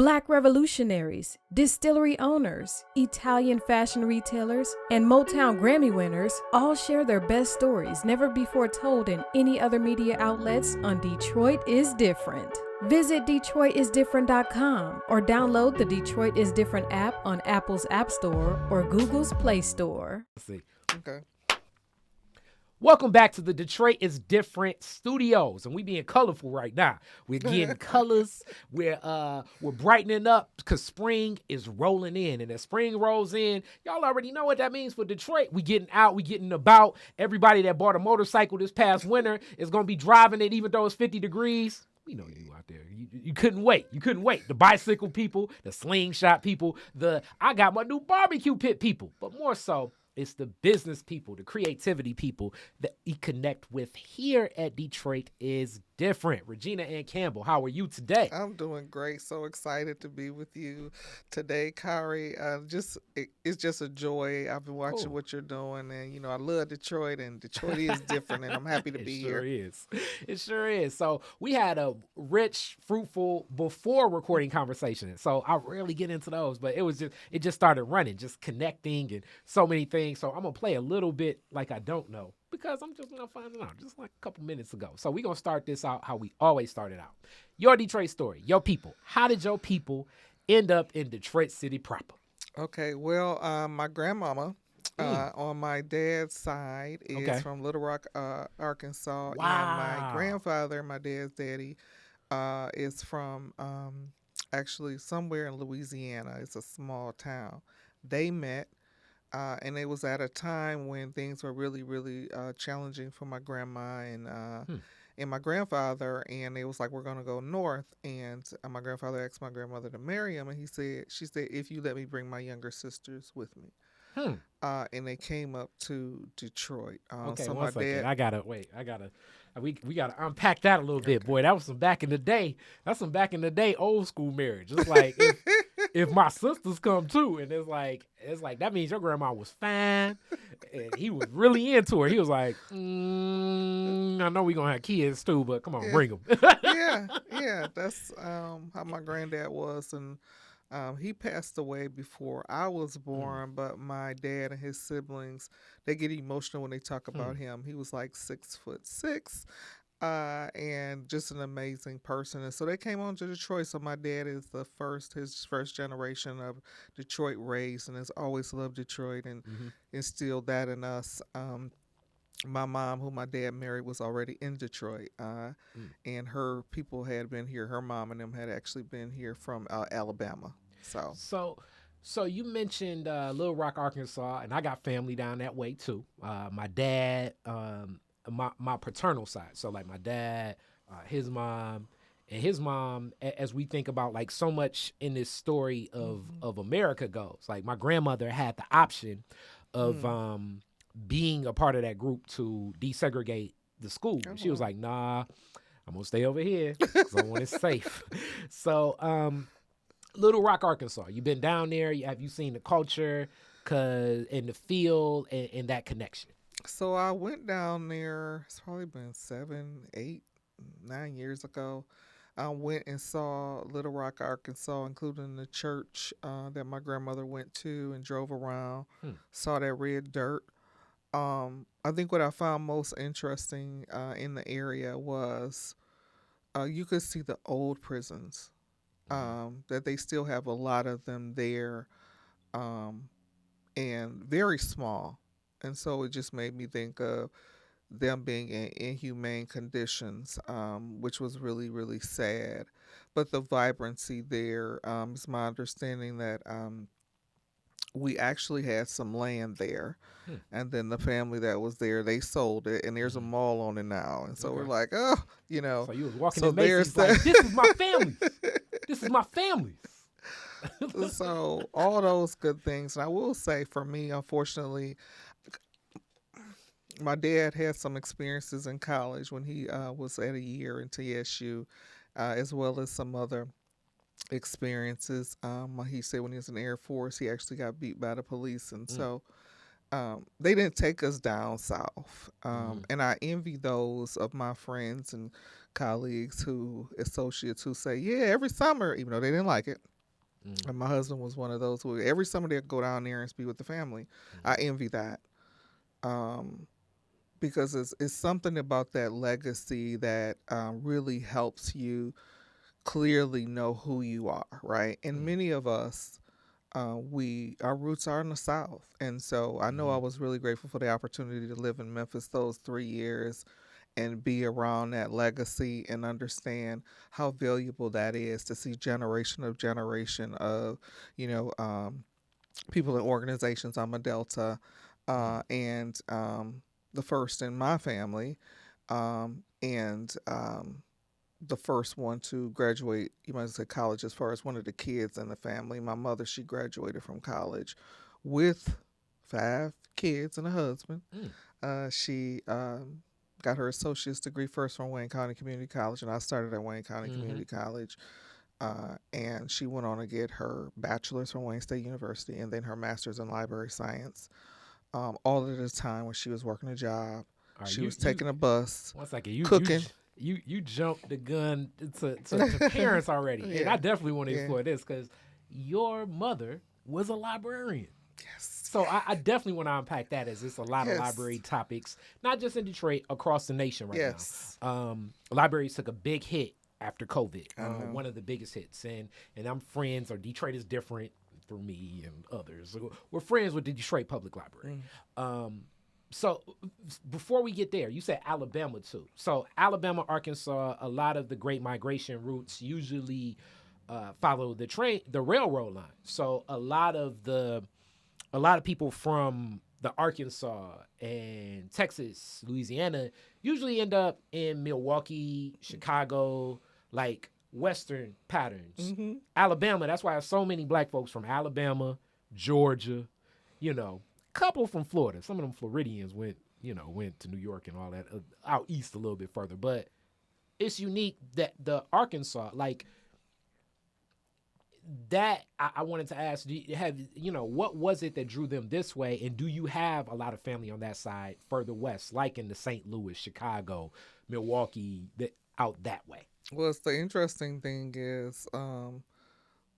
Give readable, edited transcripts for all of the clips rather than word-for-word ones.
Black revolutionaries, distillery owners, Italian fashion retailers, and Motown Grammy winners all share their best stories never before told in any other media outlets on Detroit is Different. Visit DetroitisDifferent.com or download the Detroit is Different app on Apple's App Store or Google's Play Store. Let's see. Okay. Welcome back to the Detroit is Different studios, and we being colorful right now. We're getting colors. We're brightening up because spring is rolling in, and as spring rolls in, y'all already know what that means for Detroit. We getting out, we getting about. Everybody that bought a motorcycle this past winter is gonna be driving it, even though it's 50 degrees. We know you out there. You couldn't wait. You couldn't wait. The bicycle people, the slingshot people, I got my new barbecue pit people, but more so, it's the business people, the creativity people that we connect with here at Detroit is Different. Regina Ann Campbell, how are you today? I'm doing great. So excited to be with you today, Kari. It's just a joy. I've been watching what you're doing, and I love Detroit, and Detroit is different, and I'm happy to be here. It sure is. So we had a rich, fruitful before recording conversation. So I rarely get into those, but it just started running, just connecting and so many things. So I'm gonna play a little bit like I don't know, because I'm just finding out just like a couple minutes ago. So we're going to start this out how we always started out. Your Detroit story, your people. How did your people end up in Detroit City proper? Okay, well, my grandmama on my dad's side is from Little Rock, Arkansas. Wow. And my grandfather, my dad's daddy, is from actually somewhere in Louisiana. It's a small town. They met. And it was at a time when things were really, really challenging for my grandma and my grandfather. And it was like, we're going to go north. And my grandfather asked my grandmother to marry him. And she said, if you let me bring my younger sisters with me. And they came up to Detroit. Okay, so one second. We gotta unpack that a little bit, boy. That was some back in the day. That's some back in the day old school marriage. It's like if my sisters come too, and it's like that means your grandma was fine, and he was really into her. He was like, I know we gonna have kids too, but come on, bring them. yeah. That's how my granddad was, and he passed away before I was born, but my dad and his siblings, they get emotional when they talk about him. He was like 6'6", and just an amazing person. And so they came on to Detroit. So my dad is his first generation of Detroit raised, and has always loved Detroit and instilled that in us. My mom, who my dad married, was already in Detroit, and her people had been here. Her mom and them had actually been here from Alabama. So you mentioned Little Rock, Arkansas, and I got family down that way too. My dad, my paternal side. So like my dad, his mom, and his mom. As we think about like so much in this story of America goes, like my grandmother had the option of being a part of that group to desegregate the school. She was like, nah, I'm gonna stay over here because I want it safe. So Little Rock, Arkansas, you've been down there. Have you seen the culture in the field and that connection? So I went down there, it's probably been 7, 8, 9 years ago. I went and saw Little Rock, Arkansas, including the church that my grandmother went to, and drove around, saw that red dirt. I think what I found most interesting in the area was you could see the old prisons, that they still have a lot of them there, and very small. And so it just made me think of them being in inhumane conditions, which was really, really sad. But the vibrancy there is my understanding that we actually had some land there, and then the family that was there, they sold it, and there's a mall on it now. And so we're like, So you was walking in Macy's like, this is my family. This is my family. So all those good things. And I will say, for me, unfortunately, my dad had some experiences in college when he was at a year in TSU, as well as some other experiences. He said when he was in the Air Force, he actually got beat by the police. And so they didn't take us down south. And I envy those of my friends and colleagues associates who say, yeah, every summer, even though they didn't like it, And my husband was one of those who every summer they'd go down there and be with the family. I envy that. Because it's something about that legacy that really helps you clearly know who you are, right? And many of us, our roots are in the South, and so I know I was really grateful for the opportunity to live in Memphis those 3 years and be around that legacy and understand how valuable that is to see generation of generation of, you know, people in organizations. I'm a Delta, and the first in my family, and the first one to graduate, you might say college, as far as one of the kids in the family. My mother, she graduated from college with 5 kids and a husband. She got her associate's degree first from Wayne County Community College, and I started at Wayne County Community College. And she went on to get her bachelor's from Wayne State University and then her master's in library science. All at a time when she was working a job. She was taking a bus, one second, cooking. You jumped the gun to parents already. Yeah. And I definitely want to explore this because your mother was a librarian. Yes. So I definitely want to unpack that, as it's a lot of library topics, not just in Detroit, across the nation right now. Libraries took a big hit after COVID, one of the biggest hits. And I'm friends, or Detroit is different through me and others. We're friends with the Detroit Public Library. So before we get there, you said Alabama too. So Alabama, Arkansas, a lot of the great migration routes usually follow the railroad line. So a lot of people from the Arkansas and Texas, Louisiana, usually end up in Milwaukee, Chicago, like Western patterns. Alabama, that's why I have so many black folks from Alabama, Georgia, couple from Florida. Some of them Floridians went to New York and all that, out east a little bit further. But it's unique that the Arkansas, like that, I wanted to ask, what was it that drew them this way? And do you have a lot of family on that side further west, like in the St. Louis, Chicago, Milwaukee, out that way? Well, the interesting thing is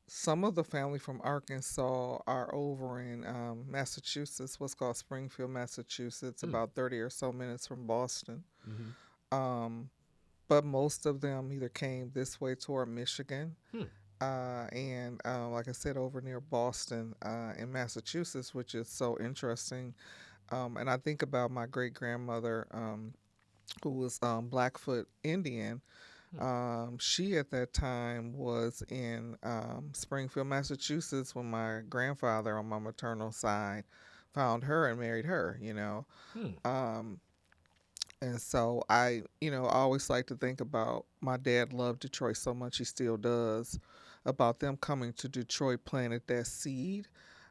some of the family from Arkansas are over in Massachusetts, what's called Springfield, Massachusetts, about 30 or so minutes from Boston. But most of them either came this way toward Michigan, and like I said, over near Boston in Massachusetts, which is so interesting. And I think about my great-grandmother, who was Blackfoot Indian. She at that time was in Springfield, Massachusetts, when my grandfather on my maternal side found her and married her, and so I always like to think about, my dad loved Detroit so much, he still does, about them coming to Detroit, planted that seed,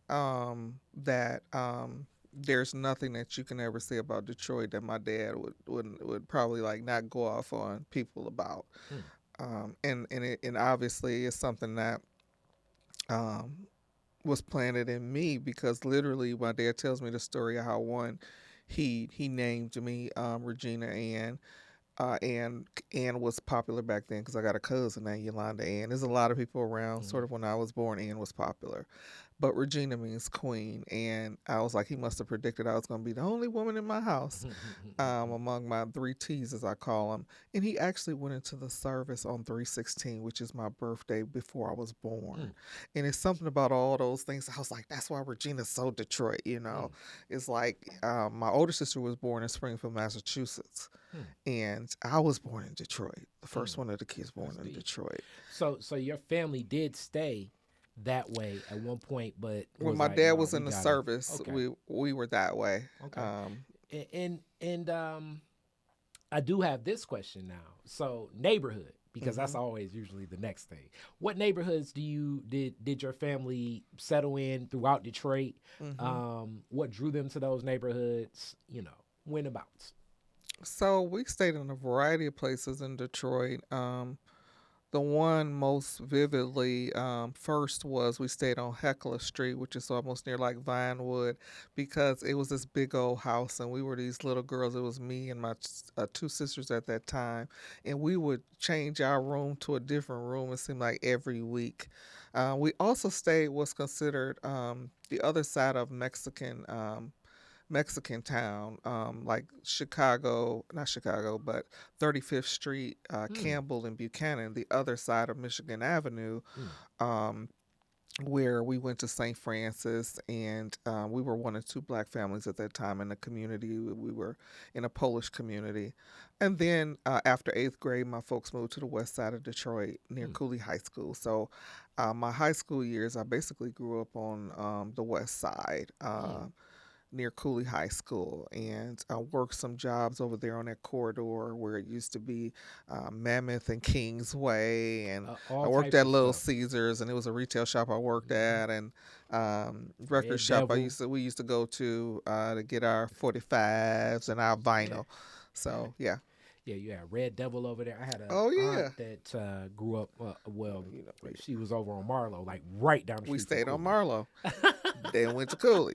that there's nothing that you can ever say about Detroit that my dad would probably like not go off on people about. And obviously it's something that was planted in me, because literally my dad tells me the story of how he named me Regina Ann. And Ann was popular back then because I got a cousin named Yolanda Ann. There's a lot of people around. Sort of when I was born, Ann was popular. But Regina means queen. And I was like, he must have predicted I was going to be the only woman in my house among my 3 T's, as I call them. And he actually went into the service on 3/16, which is my birthday before I was born. And it's something about all those things. I was like, that's why Regina's so Detroit, It's like my older sister was born in Springfield, Massachusetts. And I was born in Detroit, the first one of the kids born in Detroit. So your family did stay that way at one point, but when my dad was in the service, we were that way. And I do have this question now. So neighborhood, because that's always usually the next thing. What neighborhoods did your family settle in throughout Detroit? What drew them to those neighborhoods? When about? So we stayed in a variety of places in Detroit. The one most vividly first was we stayed on Heckler Street, which is almost near like Vinewood, because it was this big old house and we were these little girls. It was me and my 2 sisters at that time, and we would change our room to a different room, it seemed like, every week. We also stayed what's considered the other side of Mexican town, like Chicago, not Chicago, but 35th Street, Hmm. Campbell and Buchanan, the other side of Michigan Avenue, Hmm. um, where we went to St. Francis, and we were one of two black families at that time in the community. We were in a Polish community. And then after eighth grade, my folks moved to the west side of Detroit near Hmm. Cooley High School. So my high school years, I basically grew up on the west side. Hmm. Near Cooley High School, and I worked some jobs over there on that corridor where it used to be Mammoth and Kingsway, and I All worked types at of Little stuff. Caesars, and it was a retail shop I worked Hmm. at, and record Red shop Devil. we used to go to get our 45s and our Yeah. vinyl. So yeah. Yeah, you had Red Devil over there. I had a Oh aunt yeah. that grew up. Well, You know, she was over on Marlowe, like right down the we street from stayed on Cooley. Marlowe, then went to Cooley.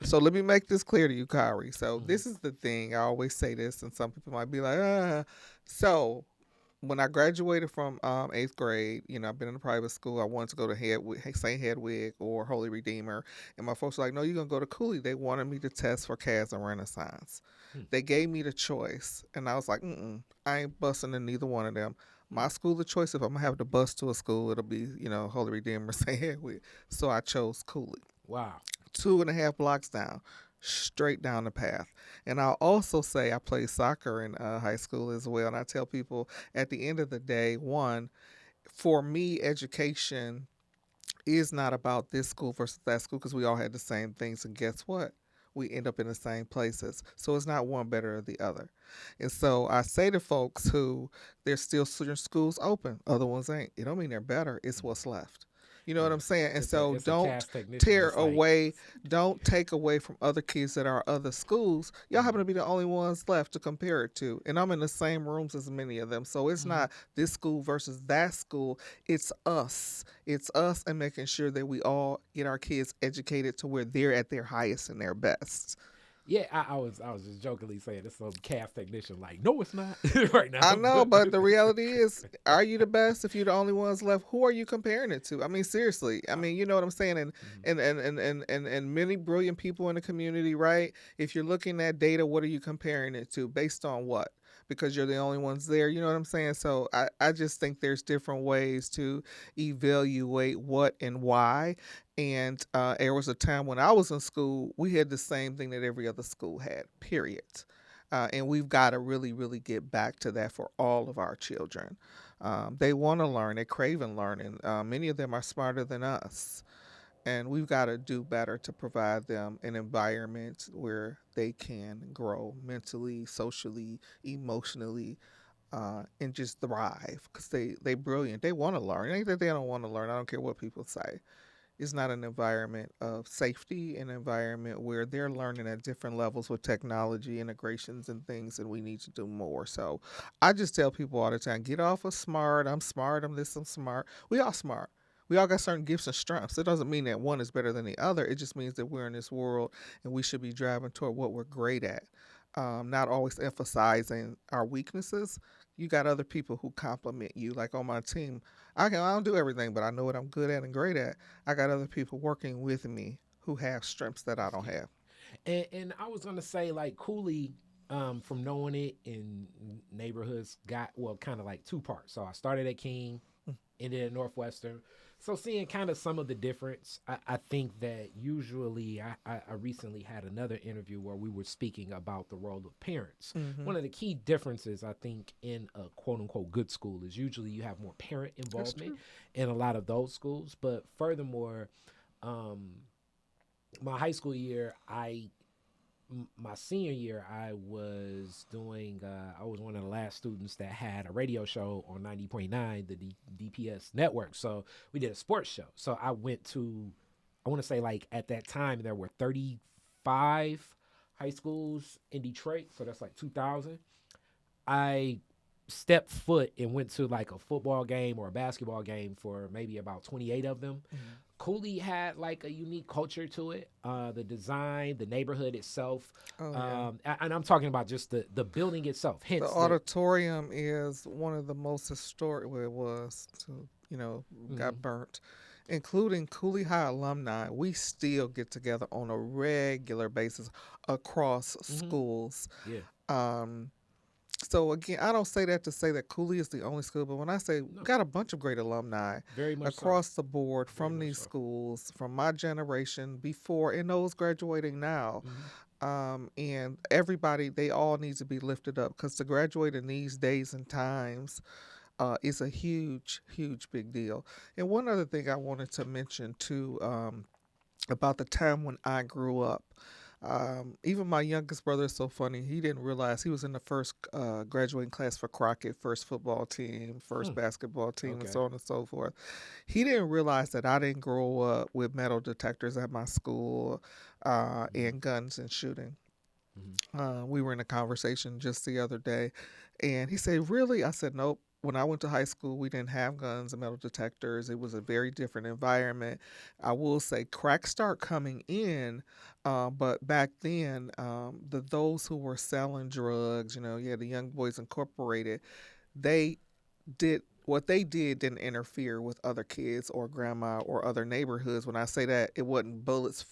So let me make this clear to you, Kyrie. So Hmm. this is the thing. I always say this, and some people might be like, ah. So when I graduated from eighth grade, I've been in a private school. I wanted to go to St. Hedwig or Holy Redeemer, and my folks were like, "No, you're gonna go to Cooley." They wanted me to test for CAS and Renaissance. Hmm. They gave me the choice, and I was like, I ain't busting in neither one of them. Hmm. My school of choice, if I'm gonna have to bus to a school, it'll be Holy Redeemer, St. Hedwig. So I chose Cooley. Wow. 2.5 blocks down, straight down the path. And I'll also say I played soccer in high school as well. And I tell people at the end of the day, one, for me, education is not about this school versus that school because we all had the same things. And guess what? We end up in the same places. So it's not one better or the other. And so I say to folks who there's still certain schools open, other ones ain't. It don't mean they're better. It's Hmm. what's left. You know what Yeah, I'm saying? And so it's a don't cast technician. tear It's like, away, don't take away from other kids that are other schools. Y'all happen to hmm. be the only ones left to compare it to. And I'm in the same rooms as many of them. So it's Hmm. not this school versus that school. It's us. It's us and making sure that we all get our kids educated to where they're at their highest and their best. Yeah, I was just jokingly saying it's some cast technician. Like, no, it's not right now. I know, but the reality is, are you the best if you're the only ones left? Who are you comparing it to? I mean, seriously. I mean, you know what I'm saying? And Mhm. and many brilliant people in the community, right? If you're looking at data, what are you comparing it to? Based on what? Because you're the only ones there. You know what I'm saying? So I just think there's different ways to evaluate what and why. And there was a time when I was in school, we had the same thing that every other school had, period. And we've got to really, really get back to that for all of our children. They want to learn, they're craving learning. Many of them are smarter than us. And we've got to do better to provide them an environment where they can grow mentally, socially, emotionally, and just thrive because they brilliant. They want to learn. It ain't that they don't want to learn. I don't care what people say. It's not an environment of safety, an environment where they're learning at different levels with technology integrations and things, and we need to do more. So I just tell people all the time, get off of smart. I'm smart. I'm this. I'm smart. We all smart. We all got certain gifts and strengths. It doesn't mean that one is better than the other. It just means that we're in this world and we should be driving toward what we're great at. Not always emphasizing our weaknesses. You got other people who compliment you. Like on my team, I don't do everything, but I know what I'm good at and great at. I got other people working with me who have strengths that I don't Yeah. have. And I was gonna say like Cooley, from knowing it in neighborhoods got well kind of like two parts. So I started at King, ended at Northwestern. So seeing kind of some of the difference, I think that usually I recently had another interview where we were speaking about the role of parents. Mm-hmm. One of the key differences I think in a quote unquote good school is usually you have more parent That's involvement true. in a lot of those schools. But furthermore, um, my high school year, my senior year, I was one of the last students that had a radio show on 90.9, the DPS network. So we did a sports show. So I went to, I want to say like at that time, there were 35 high schools in Detroit. So that's like 2,000. I stepped foot and went to like a football game or a basketball game for maybe about 28 of them. Mm-hmm. Cooley had like a unique culture to it. The design, the neighborhood itself, Oh yeah. and I'm talking about just the building itself. The Hence the auditorium is one of the most historic. Well, it was to got mhm. burnt, including Cooley High alumni, we still get together on a regular basis across Mm-hmm. schools. Yeah. Um, so again, I don't say that to say that Cooley is the only school, but when I say we No. got a bunch of great alumni Very much so. across the board Very from much these so. schools, from my generation before, and those graduating now. Mm-hmm. And everybody, they all need to be lifted up because to graduate in these days and times is a huge, huge big deal. And one other thing I wanted to mention too, about the time when I grew up. Even my youngest brother is so funny. He didn't realize he was in the first graduating class for Crockett, first football team, first Hmm. basketball team, and Okay. so on and so forth. He didn't realize that I didn't grow up with metal detectors at my school Mm-hmm. and guns and shooting. Mm-hmm. We were in a conversation just the other day, and he said, "Really?" I said, "Nope." When I went to high school, we didn't have guns and metal detectors. It was a very different environment. I will say, crack start coming in, but back then, those who were selling drugs, you had the Young Boys Incorporated. They did what they did didn't interfere with other kids or grandma or other neighborhoods. When I say that, it wasn't bullets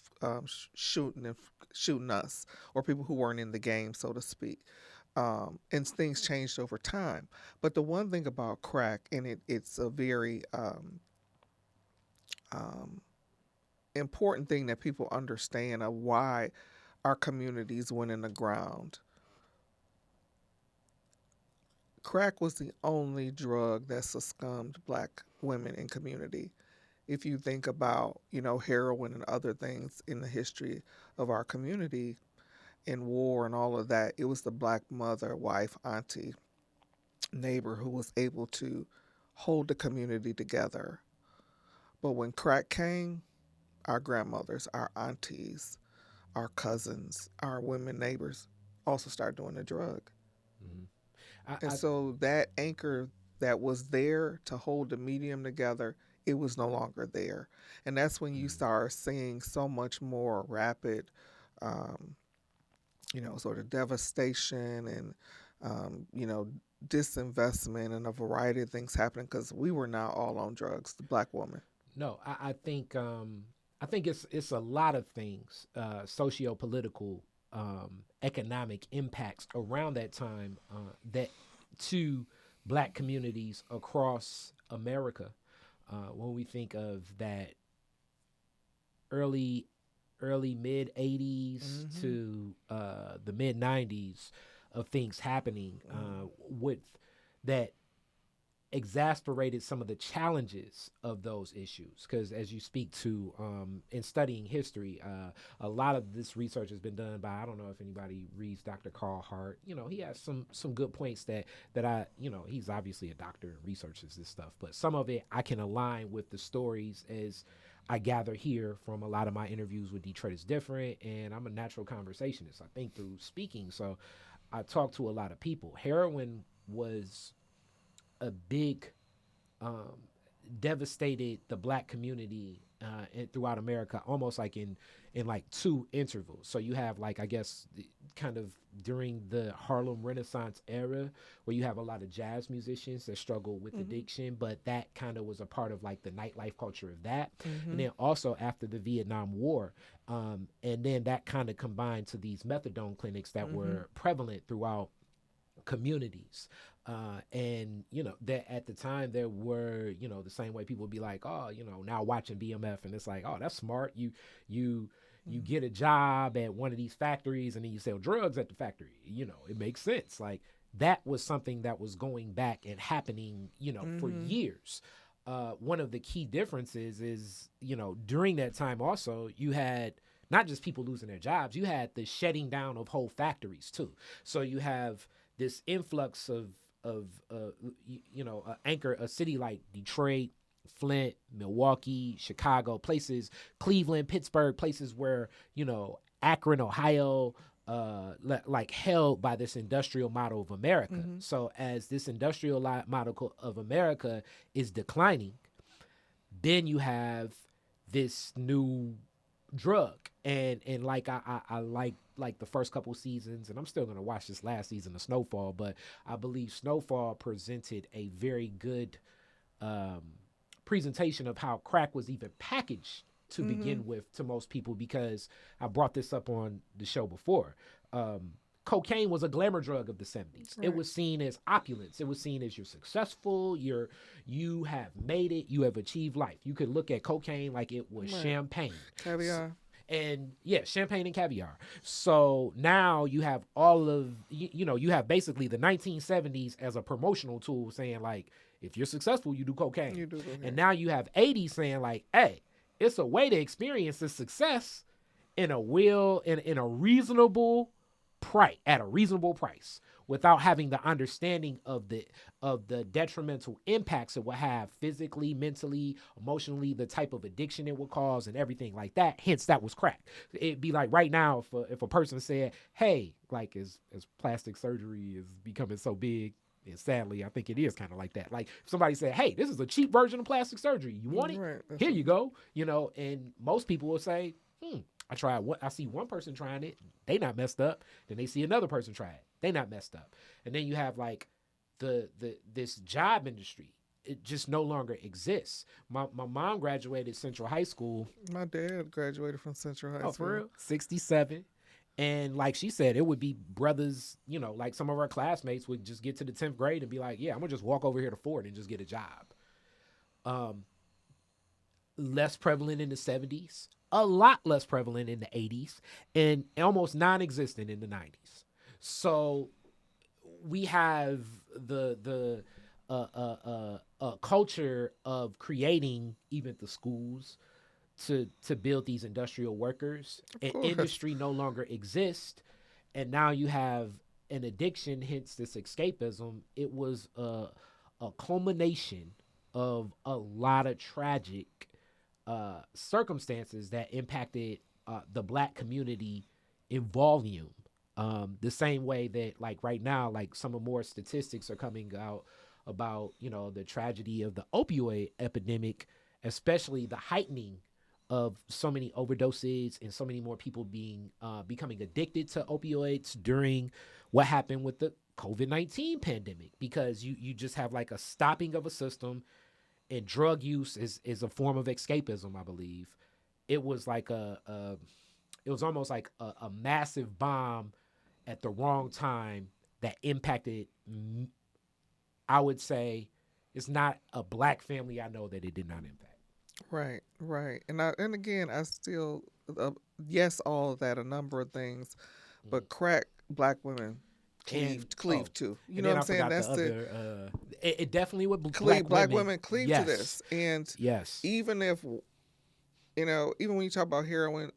shooting us or people who weren't in the game, so to speak. And things changed over time. But the one thing about crack, and it's a very um, important thing that people understand of why our communities went in the ground. Crack was the only drug that succumbed black women in community. If you think about, heroin and other things in the history of our community in war and all of that, it was the black mother, wife, auntie, neighbor who was able to hold the community together. But when crack came, our grandmothers, our aunties, our cousins, our women neighbors also started doing the drug. Mm-hmm. And I so that anchor that was there to hold the medium together, it was no longer there. And that's when you mm, start seeing so much more rapid, um, sort of devastation and, disinvestment and a variety of things happening because we were not all on drugs, the black woman. no. I think it's a lot of things, socio political, economic impacts around that time that to black communities across America. When we think of that early mid 80s Mm-hmm. to the mid 90s of things happening with that exasperated some of the challenges of those issues because as you speak to in studying history a lot of this research has been done by I don't know if anybody reads Dr. Carl Hart. He has some good points that I he's obviously a doctor and researches this stuff, but some of it I can align with the stories as I gather here from a lot of my interviews with Detroit is Different, and I'm a natural conversationist. I think through speaking, so I talk to a lot of people. Heroin was a big um, devastated the black community throughout America, almost like in like two intervals. So you have like I guess kind of during the Harlem Renaissance era, where you have a lot of jazz musicians that struggle with Mm-hmm. addiction, but that kind of was a part of like the nightlife culture of that. And Mm-hmm. then also after the Vietnam War, and then that kind of combined to these methadone clinics that Mm-hmm. were prevalent throughout communities. And that at the time there were the same way people would be like, oh, now watching BMF, and it's like, oh, that's smart. You get a job at one of these factories and then you sell drugs at the factory. It makes sense. Like that was something that was going back and happening for Mm-hmm. years. One of the key differences is during that time also you had not just people losing their jobs, you had the shutting down of whole factories too. So you have this influx of anchor a city like Detroit, Flint, Milwaukee, Chicago, places, Cleveland, Pittsburgh, places where Akron, Ohio, like held by this industrial model of America. Mm-hmm. So as this industrial model of America is declining, then you have this new drug, and like I like the first couple seasons, and I'm still gonna watch this last season of Snowfall, but I believe Snowfall presented a very good um presentation of how crack was even packaged to begin with to most people, because I brought this up on the show before. Cocaine was a glamour drug of the 70s. Right. It was seen as opulence. It was seen as you're successful, you have made it, you have achieved life. You could look at cocaine like it was champagne. Caviar. And yeah, champagne and caviar. So now you have all of, you have basically the 1970s as a promotional tool saying like, if you're successful, you do cocaine. You do cocaine. And now you have 80s saying like, hey, it's a way to experience this success in a reasonable price, at a reasonable price, without having the understanding of the detrimental impacts it will have physically, mentally, emotionally, the type of addiction it will cause, and everything like that. Hence, that was crack. It'd be like right now, if a person said, "Hey, like as plastic surgery is becoming so big." And sadly, I think it is kind of like that. Like if somebody said, "Hey, this is a cheap version of plastic surgery. You want it? Right. Here you go." And most people will say, I tried what I see one person trying it, they not messed up. Then they see another person try it, they not messed up. And then you have like this job industry. It just no longer exists. My mom graduated Central High School. My dad graduated from Central High School. Oh, for real? 67. And like she said, it would be brothers, like some of our classmates would just get to the 10th grade and be like, yeah, I'm gonna just walk over here to Ford and just get a job. Less prevalent in the 70s, a lot less prevalent in the 80s, and almost non-existent in the 90s. So we have the culture of creating even the schools to build these industrial workers. An industry no longer exists, and now you have an addiction, hence this escapism. It was a culmination of a lot of tragic circumstances that impacted the Black community in volume. The same way that like right now, like some of more statistics are coming out about, the tragedy of the opioid epidemic, especially the heightening of so many overdoses and so many more people becoming addicted to opioids during what happened with the COVID-19 pandemic, because you just have like a stopping of a system. And drug use is a form of escapism, I believe. It was like it was almost like a massive bomb at the wrong time that impacted, I would say, it's not a Black family I know that it did not impact. Right. And again, I still, yes, all of that, a number of things, but crack Black women cleave to. You know what I'm saying? That's it definitely would Black women cleave yes. to this. And yes, even if, even when you talk about heroin,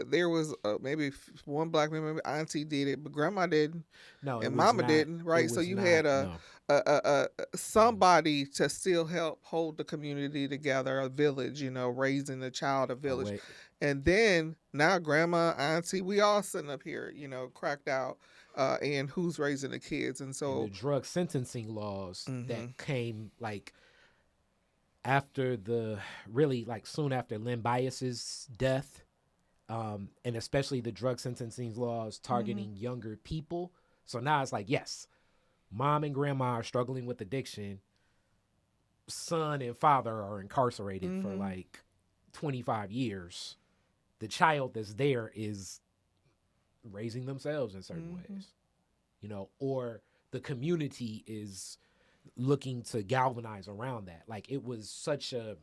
there was maybe one Black woman, maybe auntie did it, but grandma didn't. No, and mama didn't, right? So you had somebody to still help hold the community together, a village, raising the child, a village. And then now grandma, auntie, we all sitting up here, cracked out, and who's raising the kids. And so the drug sentencing laws that came like after soon after Len Bias's death, and especially the drug sentencing laws targeting younger people. So now it's like, yes, mom and grandma are struggling with addiction. Son and father are incarcerated for like 25 years. The child that's there is raising themselves in certain ways, or the community is looking to galvanize around that. Like it was such an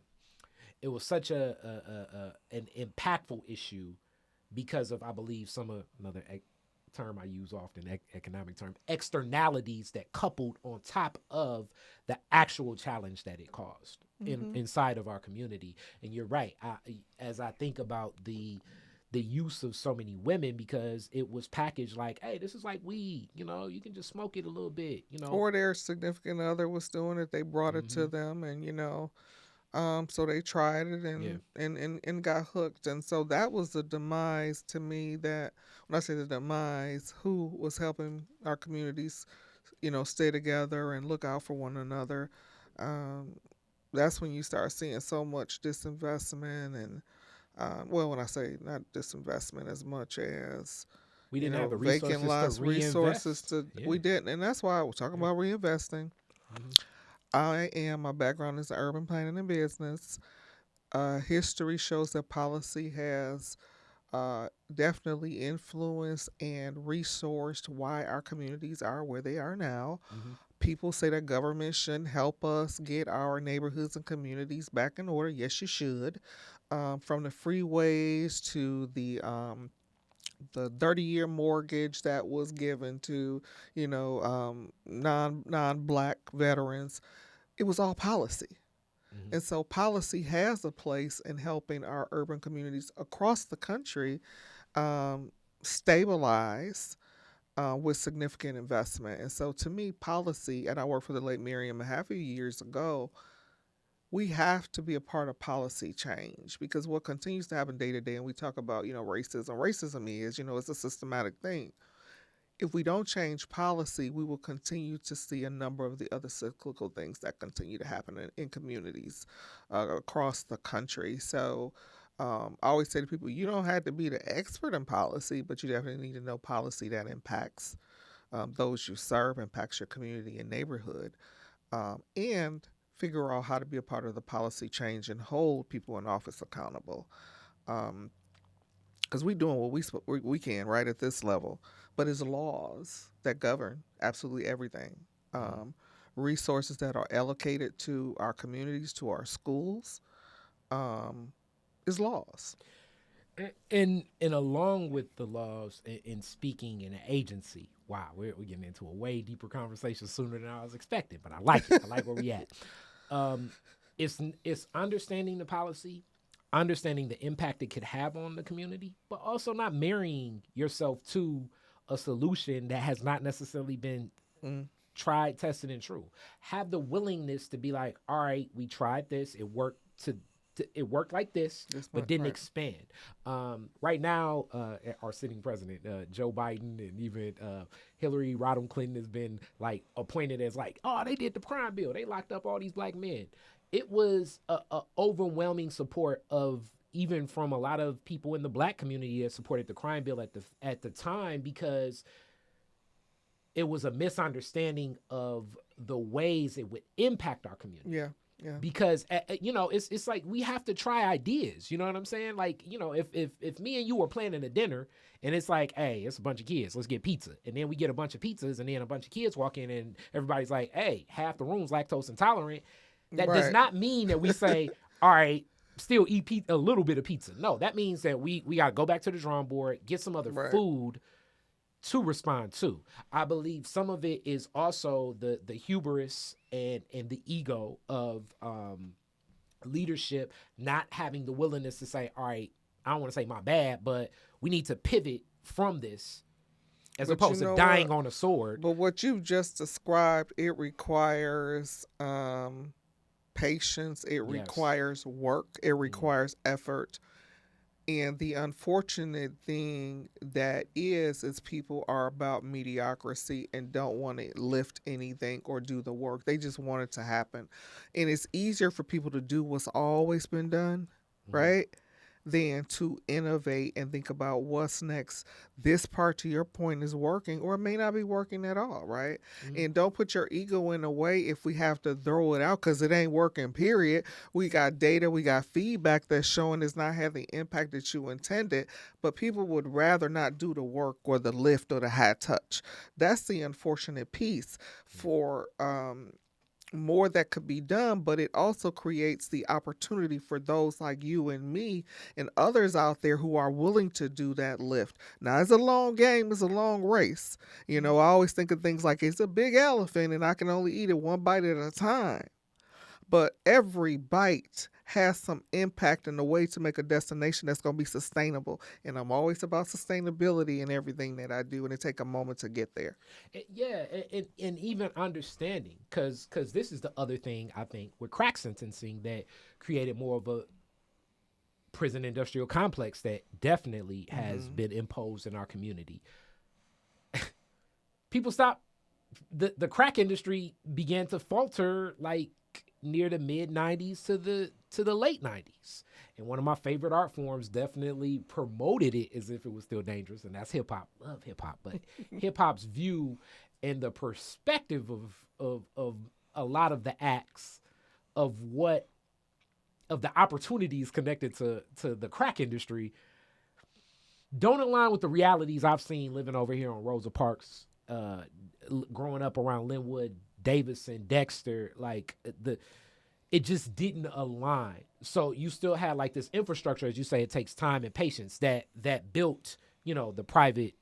impactful issue because of, I believe, another term I use often, economic term, externalities that coupled on top of the actual challenge that it caused inside of our community. And you're right. As I think about the use of so many women, because it was packaged like, hey, this is like weed, you can just smoke it a little bit, Or their significant other was doing it. They brought it to them, and so they tried it and got hooked. And so that was the demise to me. That when I say the demise, who was helping our communities, stay together and look out for one another. That's when you start seeing so much disinvestment and, when I say not disinvestment as much as we didn't have the vacant lots, resources to Yeah. we didn't, and that's why I was talking about reinvesting. My background is urban planning and business. History shows that policy has definitely influenced and resourced why our communities are where they are now. Mm-hmm. People say that government shouldn't help us get our neighborhoods and communities back in order. Yes, you should. From the freeways to the 30-year mortgage that was given to non-black veterans, it was all policy. Mm-hmm. And so policy has a place in helping our urban communities across the country stabilize with significant investment. And so to me, policy, and I worked for the late Maryann Mahaffey years ago, we have to be a part of policy change, because what continues to happen day to day, and we talk about, racism is, it's a systematic thing. If we don't change policy, we will continue to see a number of the other cyclical things that continue to happen in communities across the country. So I always say to people, you don't have to be the expert in policy, but you definitely need to know policy that impacts those you serve, impacts your community and neighborhood, and figure out how to be a part of the policy change and hold people in office accountable. Because we're doing what we can right at this level, but it's laws that govern absolutely everything. Resources that are allocated to our communities, to our schools, is laws. And along with the laws in speaking in an agency, wow, we're getting into a way deeper conversation sooner than I was expecting, but I like it. I like where we at. It's understanding the policy, understanding the impact it could have on the community, but also not marrying yourself to a solution that has not necessarily been tried, tested, and true. Have the willingness to be like, all right, we tried this, it worked it worked like this, but didn't expand. Right now, our sitting president, Joe Biden, and even Hillary Rodham Clinton has been like appointed as like, oh, they did the crime bill. They locked up all these black men. It was a overwhelming support of even from a lot of people in the black community that supported the crime bill at the time, because it was a misunderstanding of the ways it would impact our community. Yeah. Yeah. Because it's like we have to try ideas. You know what I'm saying? Like, if me and you were planning a dinner and it's like, hey, it's a bunch of kids, let's get pizza, and then we get a bunch of pizzas, and then a bunch of kids walk in and everybody's like, hey, half the room's lactose intolerant. That does not mean that we say, all right, still eat a little bit of pizza. No, that means that we got to go back to the drawing board, get some other food to respond to. I believe some of it is also the hubris and the ego of leadership not having the willingness to say, all right, I don't want to say my bad, but we need to pivot from this as opposed to dying on a sword. But what you've just described, it requires patience, it requires work, it requires effort. And the unfortunate thing that is people are about mediocrity and don't want to lift anything or do the work. They just want it to happen. And it's easier for people to do what's always been done, right? Than to innovate and think about what's next. This part, to your point, is working, or it may not be working at all, right? And don't put your ego in the way if we have to throw it out because it ain't working, period. We got data, we got feedback that's showing it's not having the impact that you intended, but people would rather not do the work or the lift or the high touch. That's the unfortunate piece for more that could be done, but it also creates the opportunity for those like you and me and others out there who are willing to do that lift. Now, it's a long game, it's a long race. I always think of things like it's a big elephant and I can only eat it one bite at a time. But every bite has some impact in a way to make a destination that's going to be sustainable. And I'm always about sustainability in everything that I do, and it takes a moment to get there. Yeah, and even understanding, because this is the other thing, I think, with crack sentencing that created more of a prison industrial complex that definitely has been imposed in our community. People stopped, the crack industry began to falter like near the mid 90s to the late 90s. And one of my favorite art forms definitely promoted it as if it was still dangerous, and that's hip hop. Love hip hop, but hip hop's view and the perspective of a lot of the acts of the opportunities connected to the crack industry don't align with the realities I've seen living over here on Rosa Parks, growing up around Linwood, Davidson, Dexter. Like it just didn't align. So you still had like this infrastructure, as you say, it takes time and patience that built, the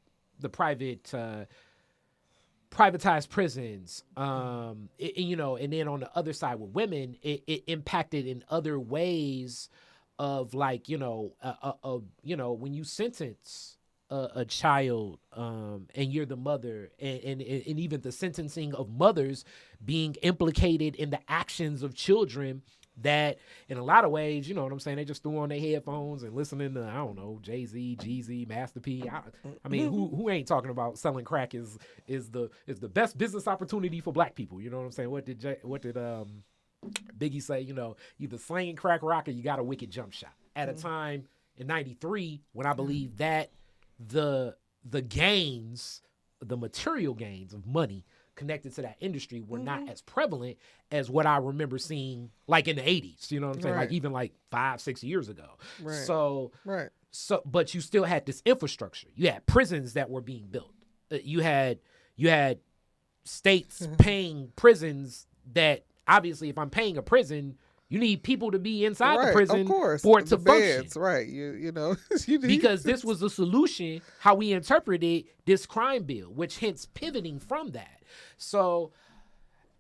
privatized prisons, and then on the other side with women, it impacted in other ways of like, when you sentence a child, and you're the mother, and even the sentencing of mothers being implicated in the actions of children that in a lot of ways, you know what I'm saying, they just threw on their headphones and listening to, I don't know, Jay-Z, Jeezy, Master P. I mean, who ain't talking about selling crack is the best business opportunity for black people? You know what I'm saying? What did Biggie say? Either slanging crack rock or you got a wicked jump shot. At a time in '93 when I believe that the gains, the material gains of money connected to that industry were not as prevalent as what I remember seeing like in the 80s, you know what I'm saying? Right. Like even like 5-6 years ago. Right. So, Right. but you still had this infrastructure. You had prisons that were being built. You had states paying prisons that obviously if I'm paying a prison, you need people to be inside the prison of course. for it to The function. beds, right. You know, you need Because this was the solution, how we interpreted this crime bill, which hence pivoting from that. So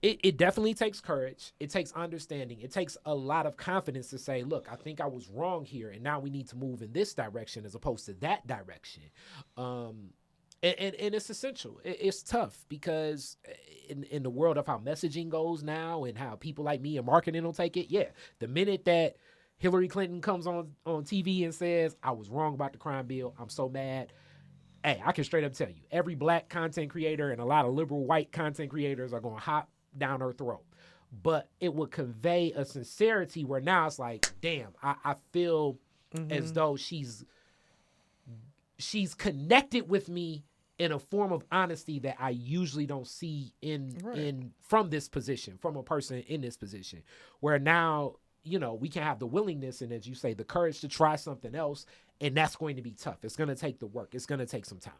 it definitely takes courage. It takes understanding. It takes a lot of confidence to say, look, I think I was wrong here, and now we need to move in this direction as opposed to that direction. And it's essential. It's tough because in the world of how messaging goes now and how people like me and marketing will take it, the minute that Hillary Clinton comes on TV and says, I was wrong about the crime bill, I'm so mad. Hey, I can straight up tell you, every black content creator and a lot of liberal white content creators are going to hop down her throat. But it would convey a sincerity where now it's like, damn, I feel as though she's connected with me in a form of honesty that I usually don't see in from this position, from a person in this position, where now, we can have the willingness and, as you say, the courage to try something else. And that's going to be tough. It's going to take the work. It's going to take some time.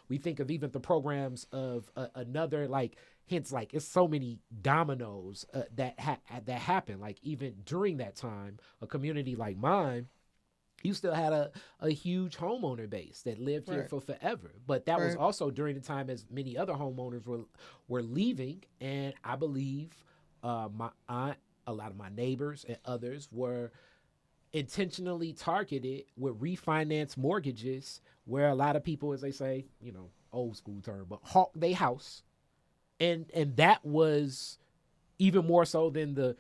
We think of even the programs of another, like, hence, like, it's so many dominoes that happen. Like, even during that time, a community like mine, you still had a huge homeowner base that lived here for forever. But that was also during the time as many other homeowners were leaving. And I believe my aunt, a lot of my neighbors and others were intentionally targeted with refinance mortgages where a lot of people, as they say, old school term, but hawk they house. And that was even more so than the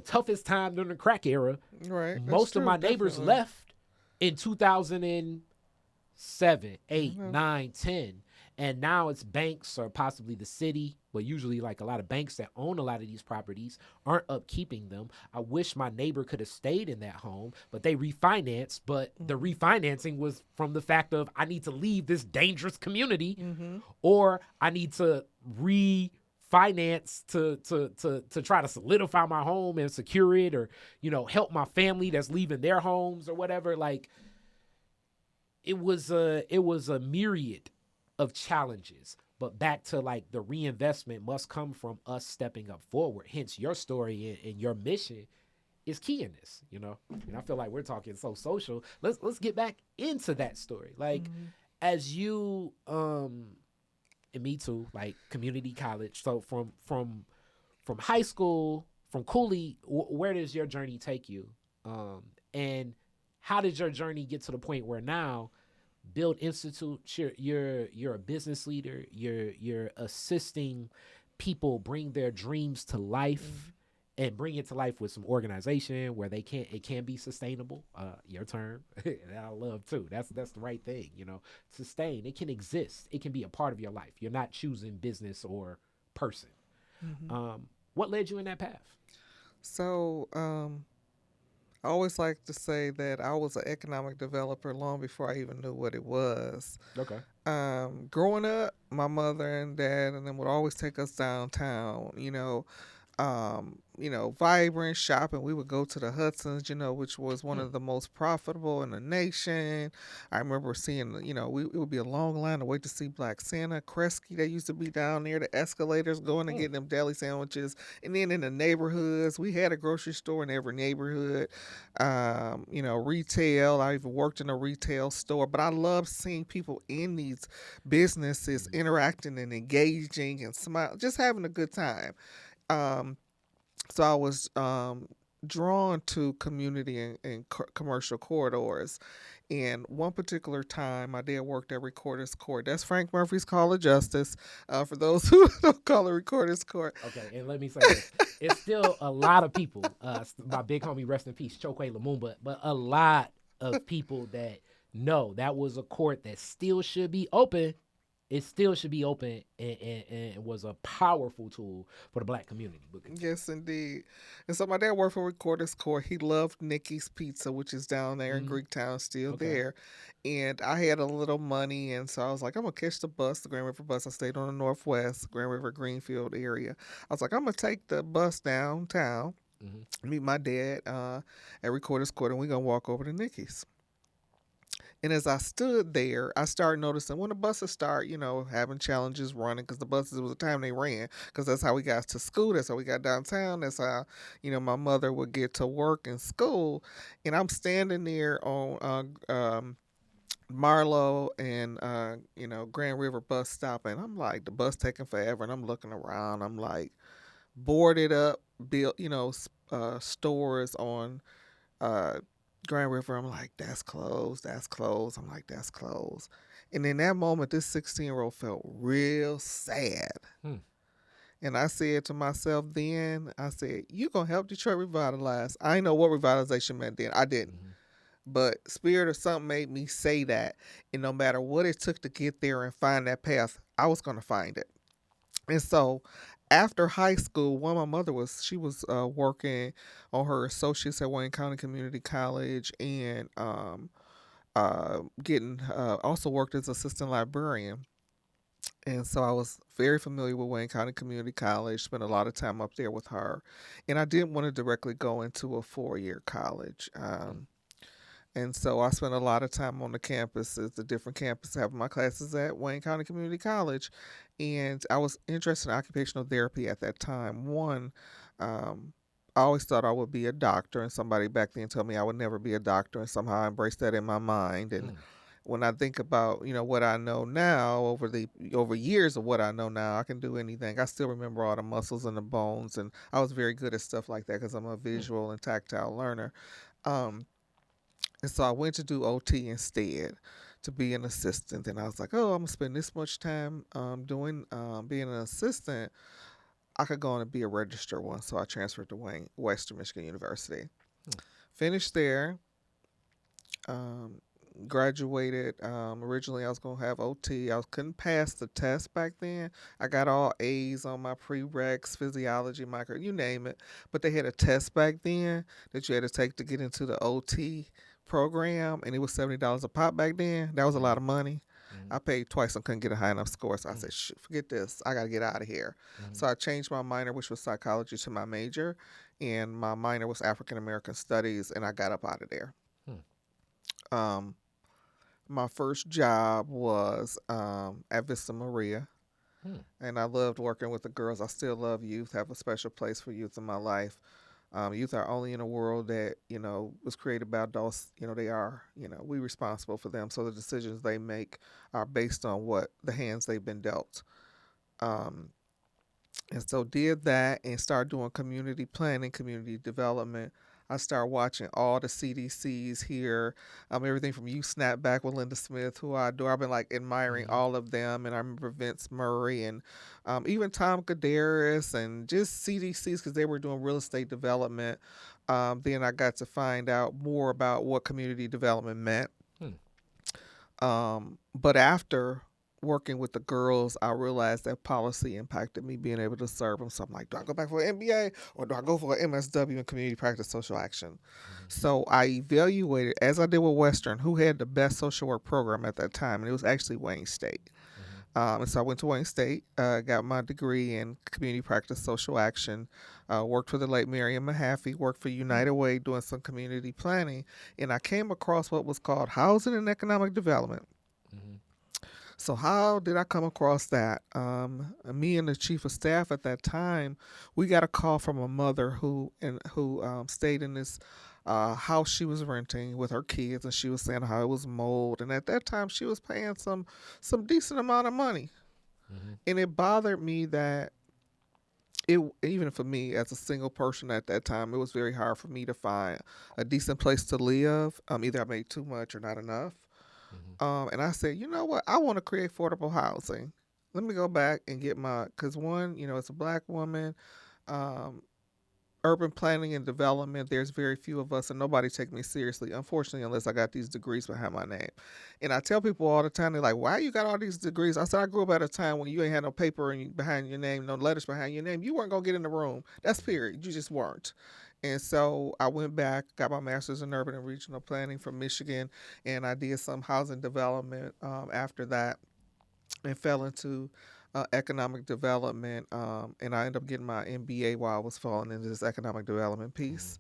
toughest time during the crack era. Right. Most of my neighbors left in 2007, 8, 9, 10. And now it's banks or possibly the city, but usually like a lot of banks that own a lot of these properties aren't upkeeping them. I wish my neighbor could have stayed in that home, but they refinanced. But the refinancing was from the fact of I need to leave this dangerous community or I need to refinance to try to solidify my home and secure it or, help my family that's leaving their homes or whatever. Like it was a myriad of challenges, but back to like the reinvestment must come from us stepping up forward. Hence your story and your mission is key in this, And I feel like we're talking so social. Let's get back into that story. Like as you, and me too, like community college. So from high school, from Cooley, where does your journey take you? And how did your journey get to the point where now Build Institute, you're a business leader, you're assisting people bring their dreams to life and bring it to life with some organization where it can be sustainable. Your term that I love too. That's the right thing, sustain. It can exist. It can be a part of your life. You're not choosing business or person. What led you in that path? So, I always like to say that I was an economic developer long before I even knew what it was. Okay. Growing up, my mother and dad and them would always take us downtown, vibrant shopping. We would go to the Hudson's, which was one of the most profitable in the nation. I remember seeing, it would be a long line to wait to see Black Santa, Kresge. They used to be down there, the escalators, going and getting them deli sandwiches. And then in the neighborhoods, we had a grocery store in every neighborhood. Retail. I even worked in a retail store, but I love seeing people in these businesses interacting and engaging and smile, just having a good time. Um, so I was drawn to community and commercial corridors. And one particular time, my dad worked at Recorder's Court. That's Frank Murphy's Call of Justice. For those who don't call it Recorder's Court. Okay, and let me say this. It's still a lot of people, my big homie, rest in peace, Chokwe Lumumba, but a lot of people that know that was a court that still should be open. It still should be open and was a powerful tool for the Black community. Yes, indeed. And so my dad worked for Recorder's Court. He loved Nikki's Pizza, which is down there in Greektown, still there. And I had a little money, and so I was like, I'm going to catch the bus, the Grand River bus. I stayed on the Northwest, Grand River, Greenfield area. I was like, I'm going to take the bus downtown, meet my dad at Recorder's Court, and we're going to walk over to Nikki's. And as I stood there, I started noticing when the buses start, having challenges running, because the buses, was the time they ran, because that's how we got to school. That's how we got downtown. That's how, my mother would get to work and school. And I'm standing there on Marlowe and, Grand River bus stop. And I'm like, the bus taking forever. And I'm looking around. I'm like, boarded up, built, stores on Grand River. I'm like, that's closed. That's closed. I'm like, that's closed. And in that moment, this 16-year-old felt real sad. And I said to myself then, I said, you going to help Detroit revitalize. I didn't know what revitalization meant then. I didn't. But spirit or something made me say that. And no matter what it took to get there and find that path, I was going to find it. And so after high school, my mother was working on her associates at Wayne County Community College and also worked as assistant librarian. And so I was very familiar with Wayne County Community College, spent a lot of time up there with her. And I didn't want to directly go into a 4-year college. And so I spent a lot of time on the campuses, the different campuses, having my classes at Wayne County Community College. And I was interested in occupational therapy at that time. One, I always thought I would be a doctor, and somebody back then told me I would never be a doctor, and somehow I embraced that in my mind. And when I think about, what I know now, over years of what I know now, I can do anything. I still remember all the muscles and the bones, and I was very good at stuff like that because I'm a visual and tactile learner. And so I went to do OT instead to be an assistant. And I was like, oh, I'm going to spend this much time being an assistant. I could go on and be a registered one. So I transferred to Western Michigan University. Finished there. Graduated. Originally, I was going to have OT. I couldn't pass the test back then. I got all A's on my prereqs, physiology, micro, you name it. But they had a test back then that you had to take to get into the OT program, and it was $70 a pop back then. That was a lot of money. I paid twice and couldn't get a high enough score, so I said, forget this, I gotta get out of here. So I changed my minor, which was psychology, to my major, and my minor was African American studies, and I got up out of there. My first job was at Vista Maria, and I loved working with the girls. I still love youth, have a special place for youth in my life. Youth are only in a world that, was created by adults. They are, we responsible for them. So the decisions they make are based on what the hands they've been dealt. And so did that and started doing community planning, community development. I started watching all the CDCs here, everything from You Snap Back with Linda Smith, who I adore. I've been admiring all of them, and I remember Vince Murray and even Tom Gadaris and just CDCs because they were doing real estate development. Then I got to find out more about what community development meant. But after working with the girls, I realized that policy impacted me being able to serve them. So I'm like, do I go back for an MBA or do I go for an MSW in community practice social action? So I evaluated, as I did with Western, who had the best social work program at that time, and it was actually Wayne State. And so I went to Wayne State, got my degree in community practice social action, worked for the late Maryann Mahaffey, worked for United Way doing some community planning, and I came across what was called housing and economic development. So how did I come across that? Me and the chief of staff at that time, we got a call from a mother who stayed in this house she was renting with her kids, and she was saying how it was mold. And at that time, she was paying some decent amount of money, and it bothered me that it, even for me as a single person at that time, it was very hard for me to find a decent place to live. Either I made too much or not enough. And I said, you know what? I want to create affordable housing. Let me go back and get because one, as a black woman, um, urban planning and development, there's very few of us and nobody take me seriously, unfortunately, unless I got these degrees behind my name. And I tell people all the time, they're like, why you got all these degrees? I said, I grew up at a time when you ain't had no paper behind your name, no letters behind your name. You weren't going to get in the room. That's period. You just weren't. And so I went back, got my master's in urban and regional planning from Michigan, and I did some housing development after that and fell into economic development. And I ended up getting my MBA while I was falling into this economic development piece.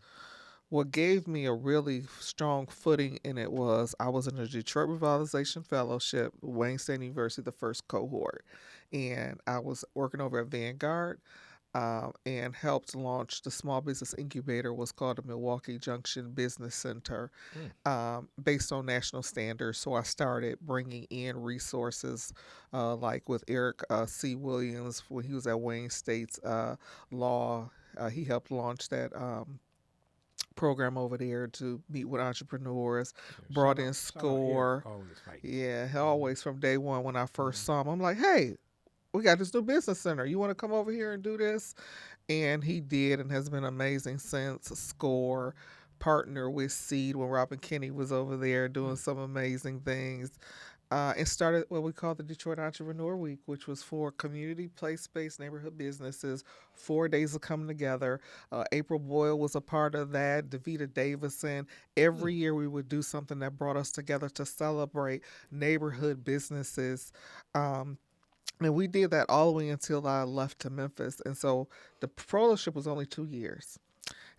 What gave me a really strong footing in it was I was in a Detroit Revitalization Fellowship, Wayne State University, the first cohort. And I was working over at Vanguard and helped launch the small business incubator, was called the Milwaukee Junction Business Center, based on national standards. So I started bringing in resources like with Eric C. Williams when he was at Wayne State's law. He helped launch that program over there to meet with entrepreneurs, brought in SCORE. Yeah, always from day one when I first saw him, I'm like, hey, we got this new business center. You want to come over here and do this? And he did and has been amazing since. SCORE, partner with Seed when Robin Kinney was over there doing some amazing things. And started what we call the Detroit Entrepreneur Week, which was for community, place-based neighborhood businesses. 4 days of coming together. April Boyle was a part of that. Davita Davison. Every year we would do something that brought us together to celebrate neighborhood businesses. And we did that all the way until I left to Memphis. And so the fellowship was only 2 years.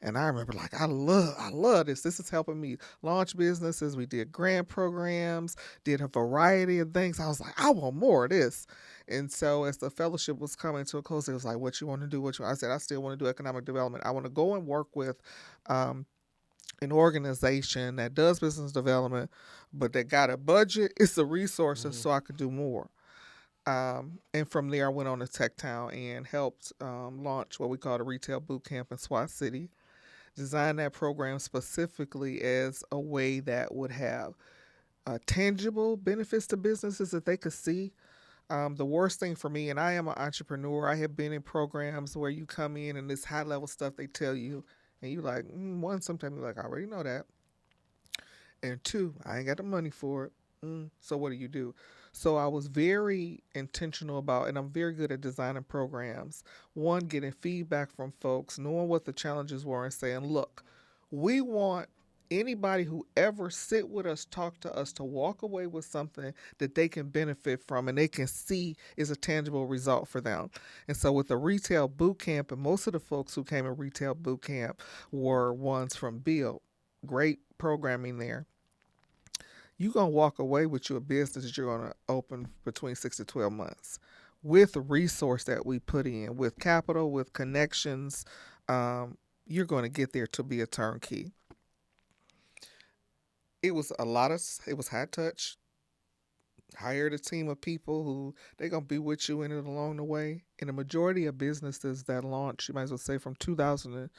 And I remember, like, I love this. This is helping me launch businesses. We did grant programs, did a variety of things. I was like, I want more of this. And so as the fellowship was coming to a close, it was like, what you want to do? I said, I still want to do economic development. I want to go and work with an organization that does business development, but that got a budget, it's the resources so I could do more. And from there, I went on to Tech Town and helped launch what we call the Retail Boot Camp in SWAT City. Designed that program specifically as a way that would have tangible benefits to businesses that they could see. The worst thing for me, and I am an entrepreneur, I have been in programs where you come in and this high level stuff they tell you, and you like, one, sometimes you're like, I already know that. And two, I ain't got the money for it. So what do? So I was very intentional about, and I'm very good at designing programs. One, getting feedback from folks, knowing what the challenges were and saying, look, we want anybody who ever sit with us, talk to us, to walk away with something that they can benefit from and they can see is a tangible result for them. And so with the retail boot camp, and most of the folks who came in retail boot camp were ones from Build. Great programming there. You're going to walk away with your business that you're going to open between 6 to 12 months with the resource that we put in, with capital, with connections. You're going to get there to be a turnkey. It was it was high touch. Hired a team of people who they're going to be with you in it along the way. And the majority of businesses that launched, you might as well say from 2000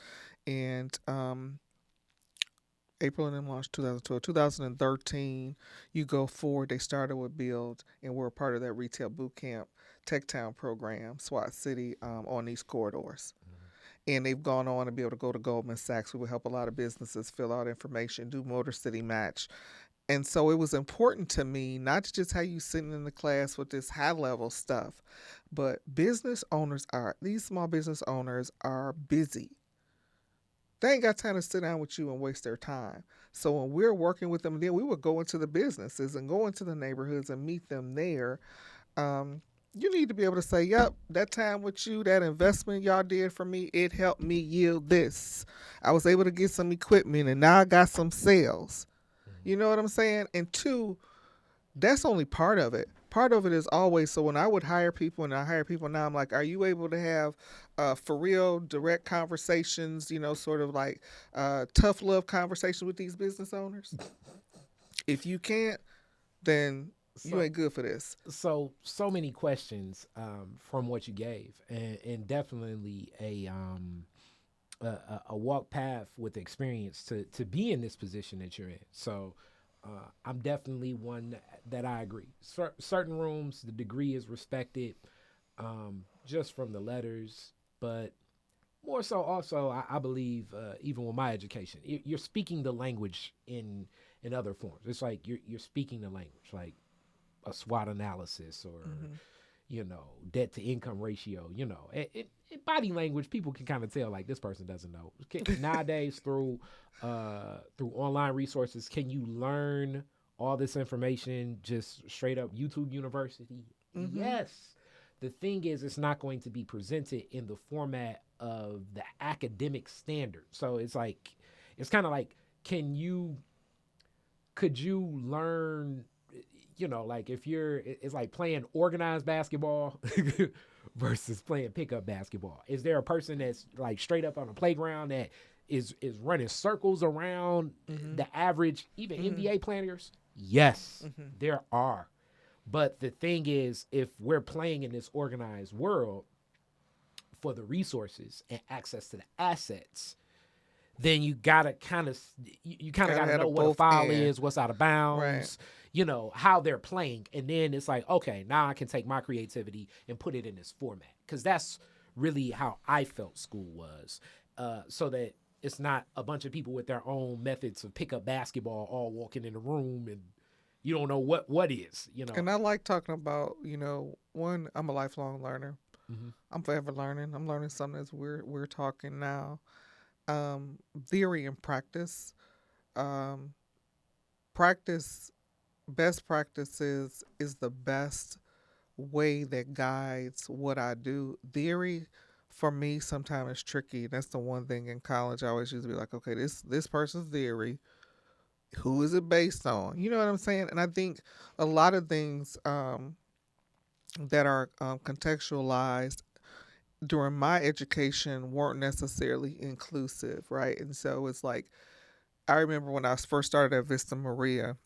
and April and then launched 2012. 2013, you go forward, they started with Build and we're a part of that retail boot camp, Tech Town program, SWAT City, on these corridors. And they've gone on to be able to go to Goldman Sachs. We will help a lot of businesses fill out information, do Motor City Match. And so it was important to me not to just have you sitting in the class with this high level stuff, but these small business owners are busy. They ain't got time to sit down with you and waste their time. So when we're working with them, then we would go into the businesses and go into the neighborhoods and meet them there. Um, you need to be able to say, yep, that time with you, that investment y'all did for me, it helped me yield this. I was able to get some equipment and now I got some sales. You know what I'm saying? And two, that's only part of it. Part of it is always, so when I would hire people and I hire people now, I'm like, are you able to have for real direct conversations, sort of like tough love conversations with these business owners? If you can't, then you ain't good for this. So many questions from what you gave, and definitely a walk path with experience to be in this position that you're in. So I'm definitely one that I agree. Certain rooms, the degree is respected just from the letters, but more so also, I believe, even with my education, you're speaking the language in other forms. It's like you're speaking the language, like a SWOT analysis or debt to income ratio. Body language, people can kind of tell like this person doesn't know. Nowadays through online resources, can you learn all this information just straight up YouTube University? Mm-hmm. Yes. The thing is, it's not going to be presented in the format of the academic standard. So it's kind of like, could you learn, like it's like playing organized basketball versus playing pickup basketball. Is there a person that's like straight up on the playground that is running circles around the average, even NBA players? Yes, there are. But the thing is, if we're playing in this organized world for the resources and access to the assets, then you gotta gotta know what a foul is, what's out of bounds, right. How they're playing. And then it's like, okay, now I can take my creativity and put it in this format. Because that's really how I felt school was. So that it's not a bunch of people with their own methods of pick up basketball all walking in the room and you don't know what is, And I like talking about, one, I'm a lifelong learner. Mm-hmm. I'm forever learning. I'm learning something as we're talking now. Theory and practice. Best practices is the best way that guides what I do. Theory, for me, sometimes is tricky. That's the one thing in college I always used to be like, okay, this person's theory, who is it based on? You know what I'm saying? And I think a lot of things that are contextualized during my education weren't necessarily inclusive, right? And so it's like, I remember when I first started at Vista Maria,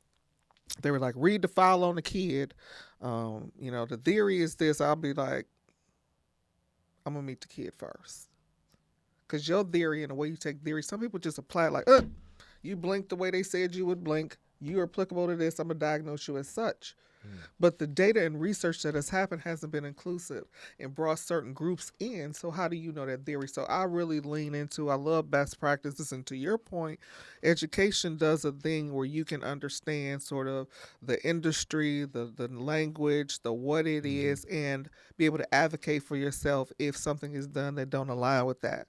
they were like, read the file on the kid. The theory is this. I'll be like, I'm going to meet the kid first. Because your theory and the way you take theory, some people just apply it like, you blink the way they said you would blink. You're applicable to this. I'm going to diagnose you as such. But the data and research that has happened hasn't been inclusive and brought certain groups in. So how do you know that theory? So I really lean into, I love best practices. And to your point, education does a thing where you can understand sort of the industry, the language, the what it is, and be able to advocate for yourself if something is done that don't align with that.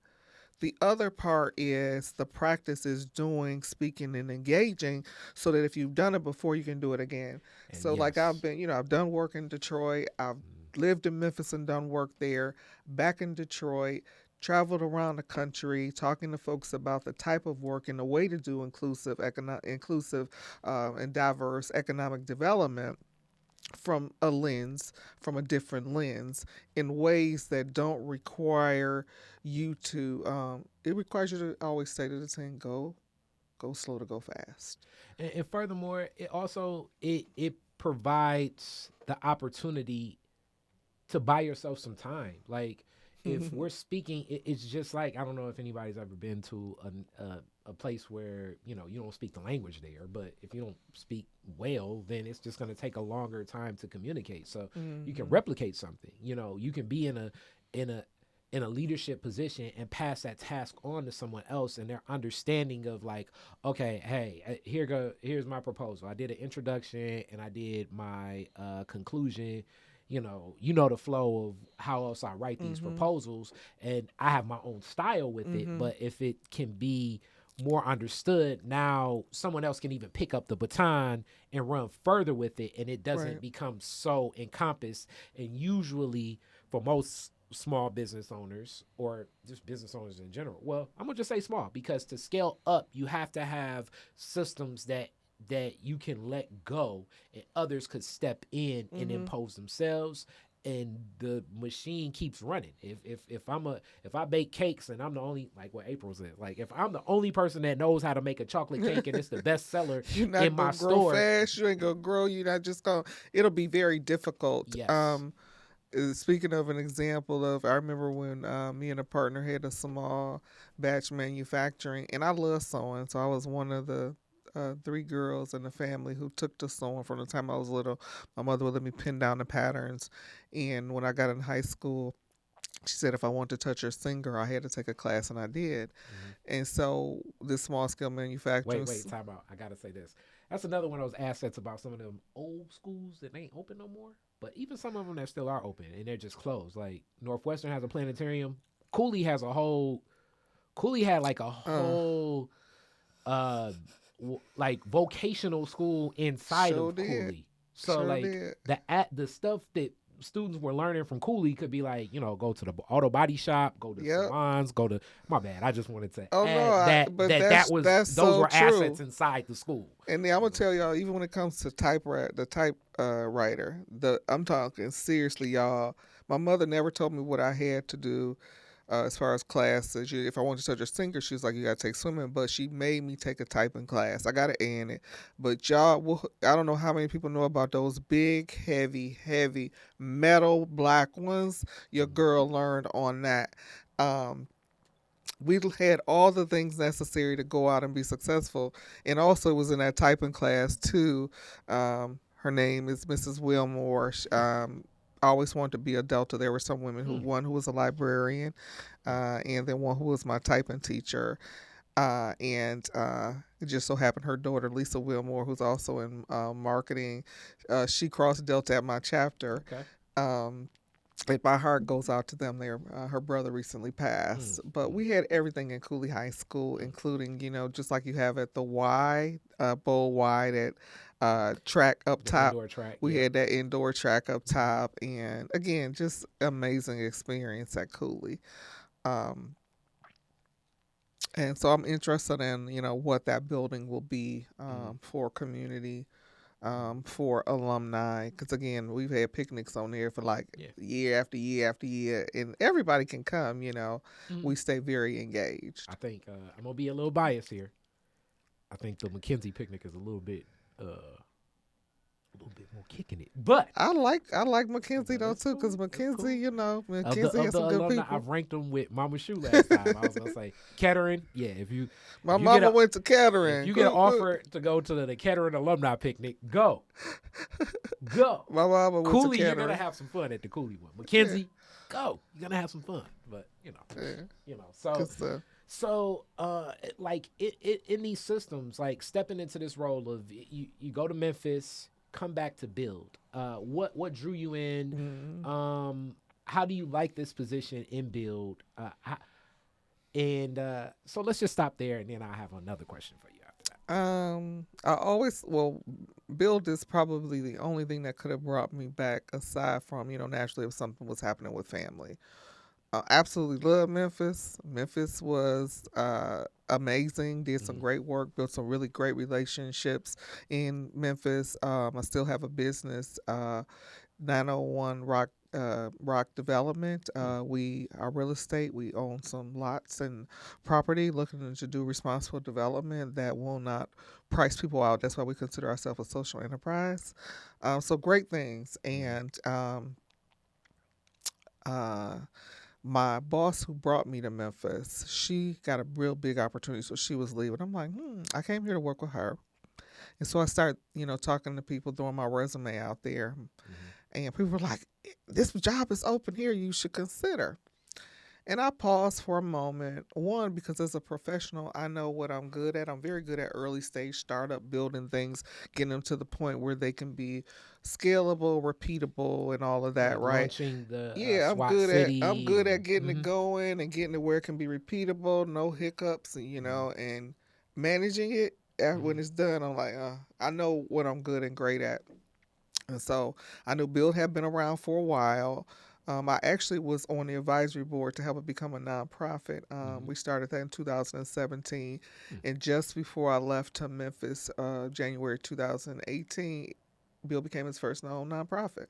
The other part is the practice is doing, speaking, and engaging so that if you've done it before, you can do it again. And so yes. Like I've done work in Detroit. I've lived in Memphis and done work there. Back in Detroit, traveled around the country talking to folks about the type of work and the way to do inclusive and diverse economic development from a different lens in ways that don't require you to, it requires you to always say to the team, go slow to go fast. And furthermore, it also, it provides the opportunity to buy yourself some time. Like if we're speaking, it's just like, I don't know if anybody's ever been to a place where, you don't speak the language there, but if you don't speak well, then it's just going to take a longer time to communicate. So you can replicate something, you can be in a in a leadership position and pass that task on to someone else, and their understanding of like, okay, hey, here's my proposal. I did an introduction and I did my conclusion. The flow of how else I write these proposals, and I have my own style with it. But if it can be more understood, now someone else can even pick up the baton and run further with it, and it doesn't become so encompassed. And usually for most small business owners, or just business owners in general, well, I'm gonna just say small, because to scale up you have to have systems that you can let go and others could step in and impose themselves, and the machine keeps running. If I bake cakes and I'm the only, like what April said, like if I'm the only person that knows how to make a chocolate cake and it's the best seller You're not in my gonna grow store, fast. You ain't gonna grow. You're not just gonna. It'll be very difficult. Yes. Speaking of an example of, I remember when me and a partner had a small batch manufacturing, and I love sewing, so I was one of the 3 girls in the family who took to sewing from the time I was little. My mother would let me pin down the patterns, and when I got in high school, she said if I wanted to touch her singer, I had to take a class, and I did. And so this small scale manufacturing. Wait, time out. I gotta say this. That's another one of those assets about some of them old schools that ain't open no more. But even some of them that still are open and they're just closed. Like Northwestern has a planetarium. Cooley had like a whole like vocational school inside Sure of did. Cooley. So Sure like did. the stuff that students were learning from Cooley could be like, go to the auto body shop, go to salons, go to, my bad, I just wanted to add that was that's those so were true. assets inside the school. And then I'm gonna tell y'all, even when it comes to writer, I'm talking seriously, y'all. My mother never told me what I had to do as far as classes. If I wanted to touch a singer, she was like, you gotta take swimming, but she made me take a typing class. I got an A in it. But y'all, I don't know how many people know about those big, heavy metal black ones. Your girl learned on that. We had all the things necessary to go out and be successful, and also was in that typing class too. Her name is Mrs. Wilmore. I always wanted to be a Delta. There were some women one who was a librarian, and then one who was my typing teacher. And it just so happened her daughter, Lisa Wilmore, who's also in marketing, she crossed Delta at my chapter. Okay. And my heart goes out to them. Her brother recently passed, but we had everything in Cooley High School, including, just like you have at the Y, Bowl Y, that track up top. Indoor track, we had that indoor track up top, and again, just amazing experience at Cooley. And so I'm interested in, what that building will be for community. For alumni, because again, we've had picnics on there for like year after year after year, and everybody can come. We stay very engaged. I think I'm gonna be a little biased here. I think the McKenzie picnic is a little bit more kicking it, but I like McKenzie though too, because McKenzie, McKenzie has some good alumni, people. I've ranked them with Mama Shoe last time. I was gonna say Kettering. Yeah, my mama went to Kettering. If you get an offer to go to the Kettering alumni picnic, go. My mama went Cooley, to Kettering. you're gonna have some fun at the Cooley one. McKenzie, go. You're gonna have some fun, but So, like in these systems, like stepping into this role of you go to Memphis, come back to Build. What drew you in? How do you like this position in Build? So let's just stop there, and then I have another question for you after that. Build is probably the only thing that could have brought me back, aside from naturally if something was happening with family. Absolutely love Memphis. Memphis was amazing. Did some great work. Built some really great relationships in Memphis. I still have a business, 901 Rock Development. We are real estate. We own some lots and property, looking to do responsible development that will not price people out. That's why we consider ourselves a social enterprise. So great things. And my boss who brought me to Memphis, she got a real big opportunity, so she was leaving. I'm like, I came here to work with her. And so I started, talking to people, throwing my resume out there. And people were like, this job is open here, you should consider. And I paused for a moment. One, because as a professional, I know what I'm good at. I'm very good at early stage startup, building things, getting them to the point where they can be scalable, repeatable, and all of that, Like right? launching the Yeah, SWAT I'm City good at and getting it going and getting it where it can be repeatable, no hiccups, and and managing it when it's done. I'm like, I know what I'm good and great at. And so I knew Build had been around for a while. I actually was on the advisory board to help it become a nonprofit. We started that in 2017. And just before I left to Memphis, January 2018, Build became his first known nonprofit.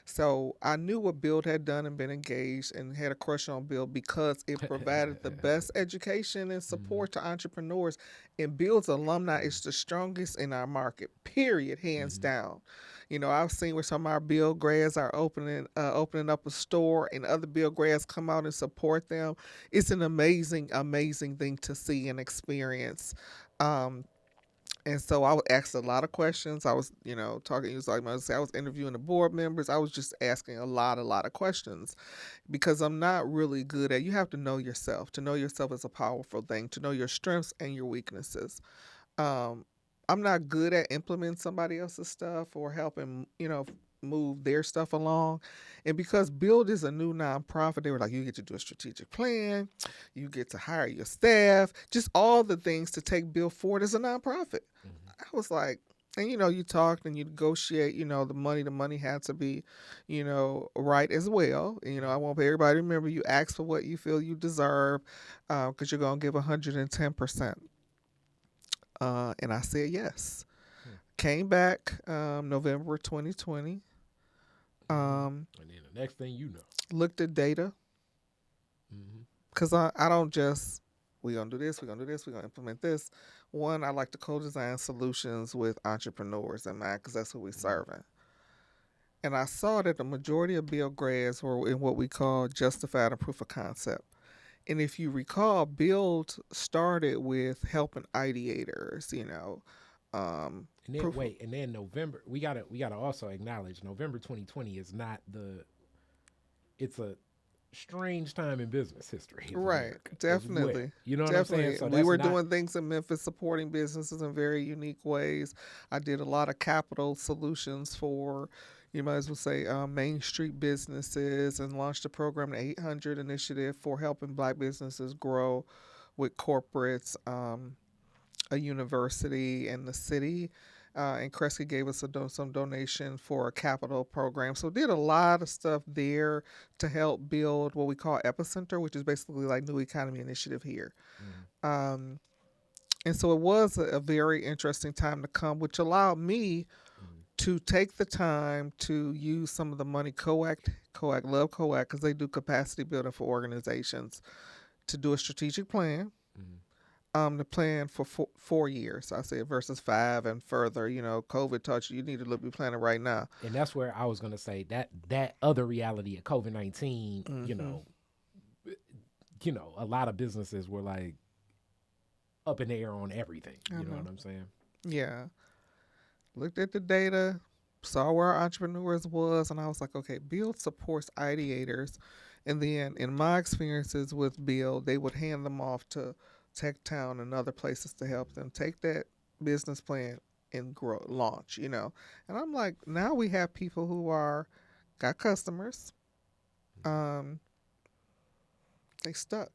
So I knew what Build had done and been engaged and had a crush on Build because it provided the best education and support to entrepreneurs. And Build's alumni is the strongest in our market, period, hands down. I've seen where some of our Build grads are opening up a store, and other Build grads come out and support them. It's an amazing, amazing thing to see and experience. Um, and so I would ask a lot of questions. I was, talking. He was like, I was interviewing the board members. I was just asking a lot of questions because I'm not really good at. You have to know yourself. To know yourself is a powerful thing. To know your strengths and your weaknesses. Um, I'm not good at implementing somebody else's stuff or helping, move their stuff along. And because Build is a new nonprofit, they were like, you get to do a strategic plan, you get to hire your staff, just all the things to take Build forward as a nonprofit. I was like, and you talked and you negotiate, the money had to be, right as well. I want everybody to remember you ask for what you feel you deserve because you're going to give 110%. And I said yes. Came back November 2020. then the next thing you know. Looked at data because I don't just, we're going to do this, we're going to do this, we're going to implement this. One, I like to co-design solutions with entrepreneurs in mind because that's who we're serving. And I saw that the majority of Build grads were in what we call justified and proof of concept. And if you recall, Build started with helping ideators, And then wait, and then November, we gotta also acknowledge November 2020 is not the. It's a strange time in business history of Right, America as well. definitely. You know what I'm saying? Definitely. So We that's were not. doing things in Memphis supporting businesses in very unique ways. I did a lot of capital solutions for, you might as well say, Main Street businesses and launched a program, the 800 initiative for helping Black businesses grow with corporates, a university, and the city. And Kresge gave us some donation for a capital program. So did a lot of stuff there to help build what we call Epicenter, which is basically like New Economy Initiative here. Um, and so it was a very interesting time to come, which allowed me to take the time to use some of the money COAC, love COAC, because they do capacity building for organizations, to do a strategic plan. The plan for 4 years, I said, versus 5 and further. COVID taught you need to be planning right now. And that's where I was gonna say that other reality of COVID-19. A lot of businesses were like up in the air on everything. You know what I'm saying? Yeah. Looked at the data, saw where our entrepreneurs was, and I was like, okay, Build supports ideators. And then in my experiences with Build, they would hand them off to Tech Town and other places to help them take that business plan and grow, launch. And I'm like, now we have people who got customers. They stuck.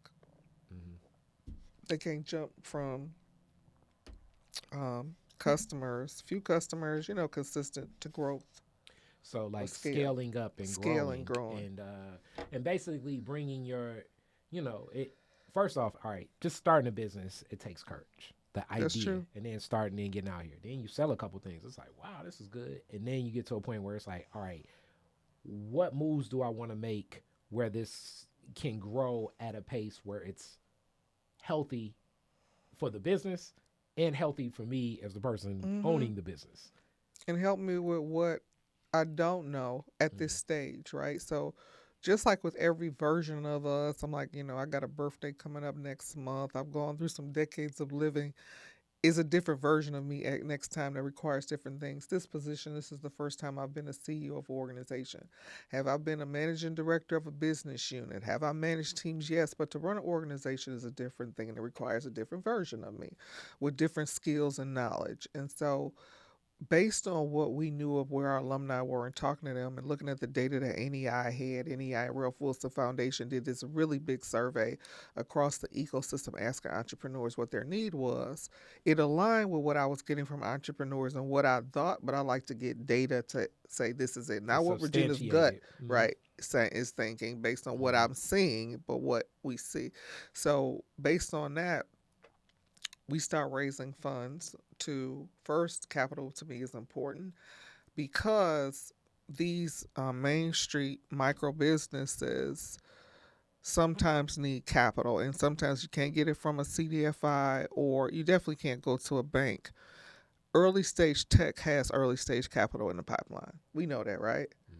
They can't jump from few customers, consistent to growth. So like Scale. scaling up and Scaling, growing, and basically bringing your, it. First off, all right, just starting a business, it takes courage. The That's idea, true. and then starting and getting out here. Then you sell a couple things. It's like, wow, this is good. And then you get to a point where it's like, all right, what moves do I want to make where this can grow at a pace where it's healthy for the business and healthy for me as the person owning the business. And help me with what I don't know at this stage, right? So, just like with every version of us, I'm like, I got a birthday coming up next month. I've gone through some decades of living. is a different version of me at next time that requires different things. This position, this is the first time I've been a CEO of an organization. Have I been a managing director of a business unit? Have I managed teams? Yes, but to run an organization is a different thing and it requires a different version of me with different skills and knowledge. And so based on what we knew of where our alumni were and talking to them and looking at the data that NEI had, NEI Ralph Wilson Foundation did this really big survey across the ecosystem asking entrepreneurs what their need was. It aligned with what I was getting from entrepreneurs and what I thought, but I like to get data to say this is it. To Not what Regina's gut, substantiate it. right, is thinking based on what Mhm. I'm seeing, but what we see. So based on that, we start raising funds to first capital to me is important because these main street micro businesses sometimes need capital and sometimes you can't get it from a CDFI or you definitely can't go to a bank. Early stage tech has early stage capital in the pipeline. We know that, right? Mhm.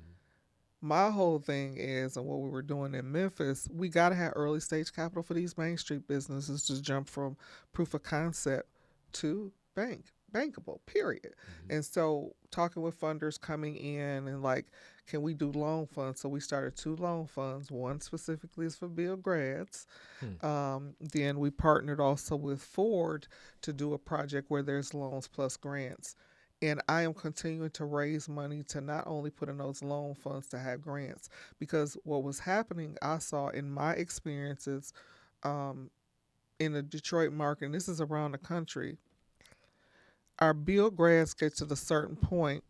My whole thing is, and what we were doing in Memphis, we got to have early stage capital for these main street businesses to jump from proof of concept to bankable, period. Mhm. And so, talking with funders coming in and like, can we do loan funds? So, we started 2 loan funds. One specifically is for Build grads. Hmm. Then we partnered also with Ford to do a project where there's loans plus grants. And I am continuing to raise money to not only put in those loan funds to have grants, because what was happening, I saw in my experiences um, in the Detroit market, and this is around the country, our Build grads get to the certain point,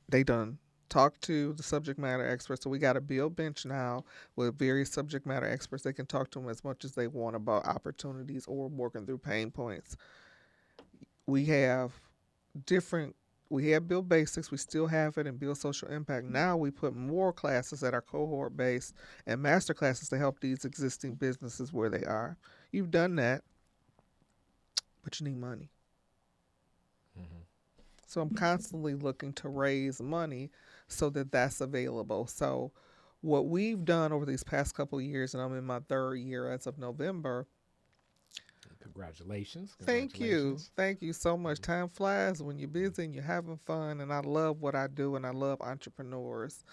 they done talk to the subject matter experts. So we got a Build bench now with various subject matter experts. They can talk to them as much as they want about opportunities or working through pain points. We have different we have Build Basics, we still have it, and Build Social Impact. Now we put more classes that are cohort based and master classes to help these existing businesses where they are. You've done that, but you need money. Mhm. So I'm constantly looking to raise money so that that's available. So what we've done over these past couple of years, and I'm in my 3rd year as of November. Congratulations. Thank you. Congratulations. Thank you so much. Mhm. Time flies when you're Mhm. busy and you're having fun. And I love what I do and I love entrepreneurs.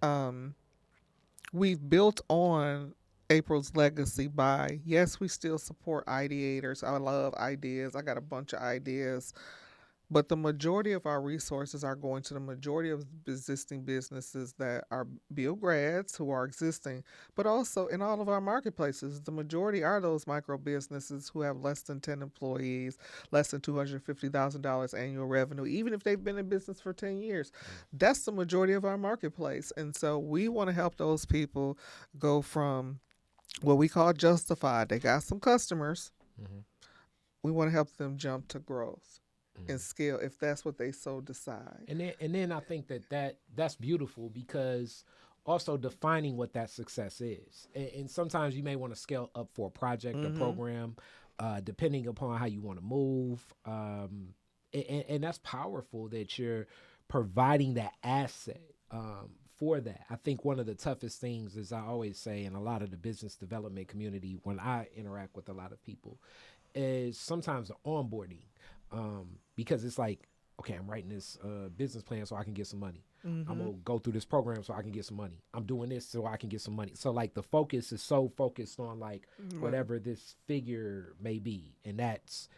Mhm. Um, we've built on April's legacy by, yes, we still support ideators. I love ideas. I got a bunch of ideas. But the majority of our resources are going to the majority of existing businesses that are Build grads who are existing, but also in all of our marketplaces. The majority are those micro businesses who have less than 10 employees, less than $250,000 annual revenue, even if they've been in business for 10 years. That's the majority of our marketplace. And so we want to help those people go from what we call justified. They got some customers. Mhm. We want to help them jump to growth and Mhm. scale if that's what they so decide. And then I think that's beautiful because also defining what that success is. And sometimes you may want to scale up for a project or Mm-hmm. program, depending upon how you want to move. And that's powerful that you're providing that asset for that. I think one of the toughest things, as I always say, in a lot of the business development community, when I interact with a lot of people, is sometimes the onboarding, because it's like, okay, I'm writing this business plan so I can get some money. I'm Mm-hmm. gonna go through this program so I can get some money. I'm doing this so I can get some money. So like the focus is so focused on like Money. whatever this figure may be, and that's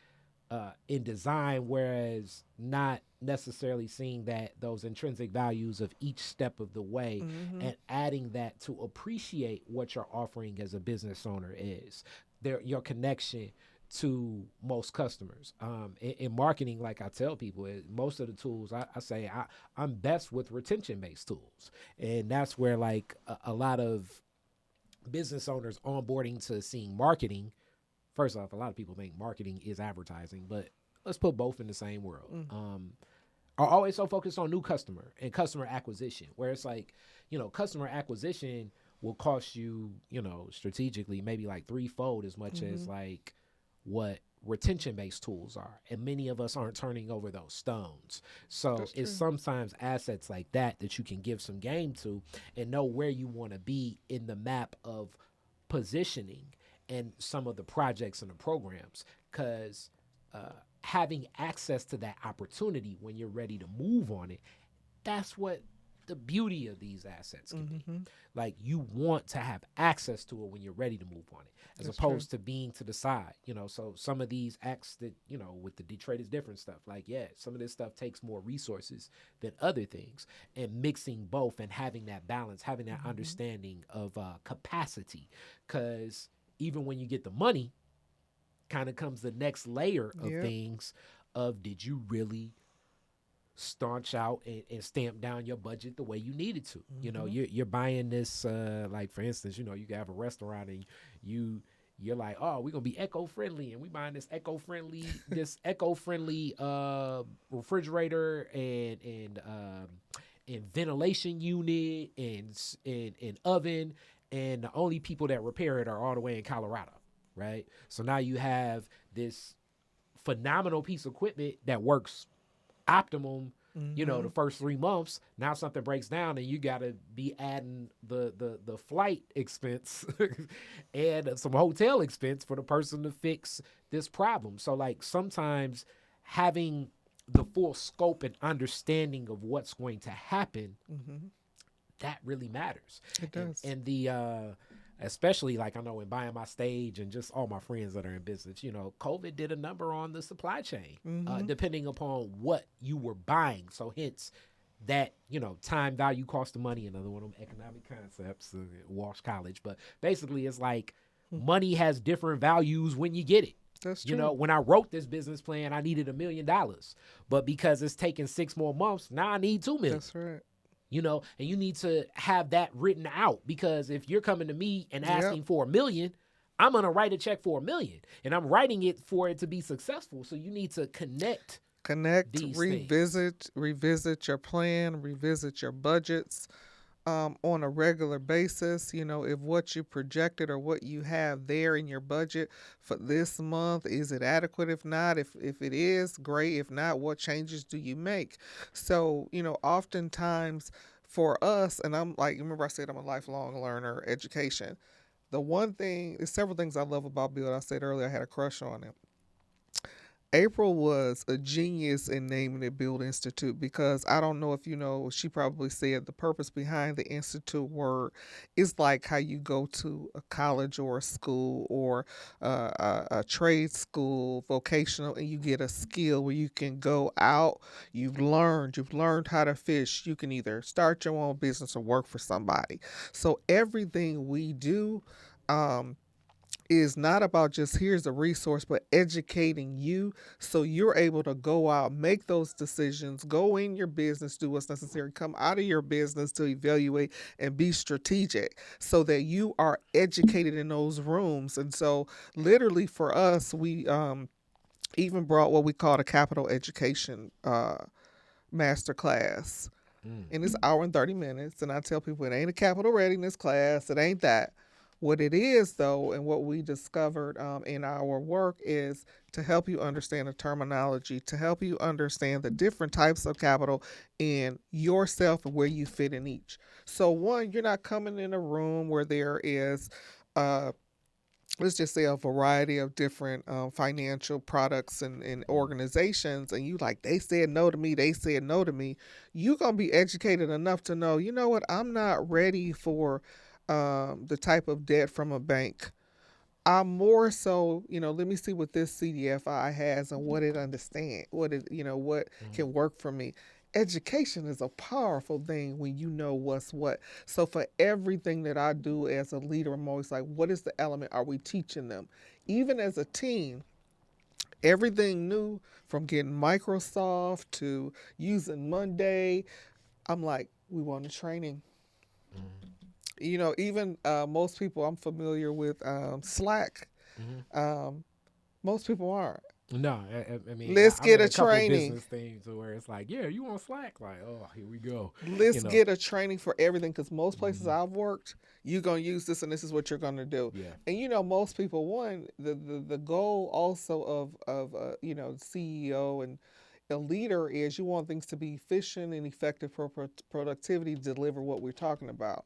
in design, whereas not necessarily seeing that those intrinsic values of each step of the way Mm-hmm. and adding that to appreciate what you're offering as a business owner is your connection to most customers. In marketing, like I tell people, most of the tools I say I'm best with retention based tools, and that's where like a lot of business owners onboarding to seeing marketing. First off, a lot of people think marketing is advertising, but let's put both in the same world. Mm. Are always so focused on new customer and customer acquisition, where it's like, customer acquisition will cost you, strategically maybe like threefold as much Mm-hmm. as like what retention based tools are. And many of us aren't turning over those stones. So That's it's true. sometimes assets like that you can give some game to and know where you want to be in the map of positioning and some of the projects and the programs, because having access to that opportunity when you're ready to move on it, that's what the beauty of these assets can be. Like, you want to have access to it when you're ready to move on it, as That's opposed to being to the side. So some of these acts that, with the Detroit is different stuff. Like, yeah, some of this stuff takes more resources than other things, and mixing both and having that balance, having that understanding of capacity. Because even when you get the money, kind of comes the next layer of things of, did you really staunch out and stamp down your budget the way you needed to? You're buying this, like, for instance, you can have a restaurant, and you're like, oh, we're gonna be eco-friendly, and we buying this eco-friendly refrigerator and ventilation unit and oven, and the only people that repair it are all the way in Colorado, right? So now you have this phenomenal piece of equipment that works optimum, the first 3 months. Now something breaks down, and you got to be adding the flight expense and some hotel expense for the person to fix this problem. So, like, sometimes having the full scope and understanding of what's going to happen, that really matters. It does. And the especially, like, I know in buying my stage and just all my friends that are in business, COVID did a number on the supply chain, depending upon what you were buying. So hence that, time, value, cost of money, another one of them economic concepts, Walsh College. But basically, it's like money has different values when you get it. That's true. When I wrote this business plan, I needed $1 million, but because it's taken 6 more months, now I need $2 million. That's right. And you need to have that written out, because if you're coming to me and asking for $1 million, I'm going to write a check for $1 million, and I'm writing it for it to be successful. So you need to connect, revisit your plan, revisit your budgets on a regular basis. If what you projected or what you have there in your budget for this month, is it adequate? If not, if it is, great. If not, what changes do you make? So, oftentimes for us, and I'm like, remember I said I'm a lifelong learner, education. There's several things I love about Build. I said earlier I had a crush on it. April was a genius in naming it Build Institute, because I don't know if you know, she probably said the purpose behind the institute word is like how you go to a college or a school or a trade school, vocational, and you get a skill where you can go out. You've learned how to fish. You can either start your own business or work for somebody. So everything we do, is not about just here's a resource, but educating you so you're able to go out, make those decisions, go in your business, do what's necessary, come out of your business to evaluate and be strategic so that you are educated in those rooms. And so literally for us, we even brought what we call a capital education master class. And it's an hour and 30 minutes. And I tell people it ain't a capital readiness class. It ain't that. What it is, though, and what we discovered in our work is to help you understand the terminology, to help you understand the different types of capital in yourself and where you fit in each. So, one, you're not coming in a room where there is, let's just say, a variety of different financial products and organizations, and you like, they said no to me, You're going to be educated enough to know, you know what, I'm not ready for the type of debt from a bank. I'm more so, let me see what this CDFI has and what it understands, what can work for me. Education is a powerful thing when you know what's what. So for everything that I do as a leader, I'm always like, what is the element are we teaching them? Even as a team, everything new from getting Microsoft to using Monday, I'm like, we want a training. Even most people, I'm familiar with Slack. Most people aren't. No, I mean, let's I'm get in a couple training. Business things where it's like, yeah, you on Slack? Like, oh, here we go. Let's get a training for everything, because most places I've worked, you're gonna use this, and this is what you're gonna do. Yeah. And most people, the goal also of CEO and a leader is you want things to be efficient and effective for productivity to deliver what we're talking about.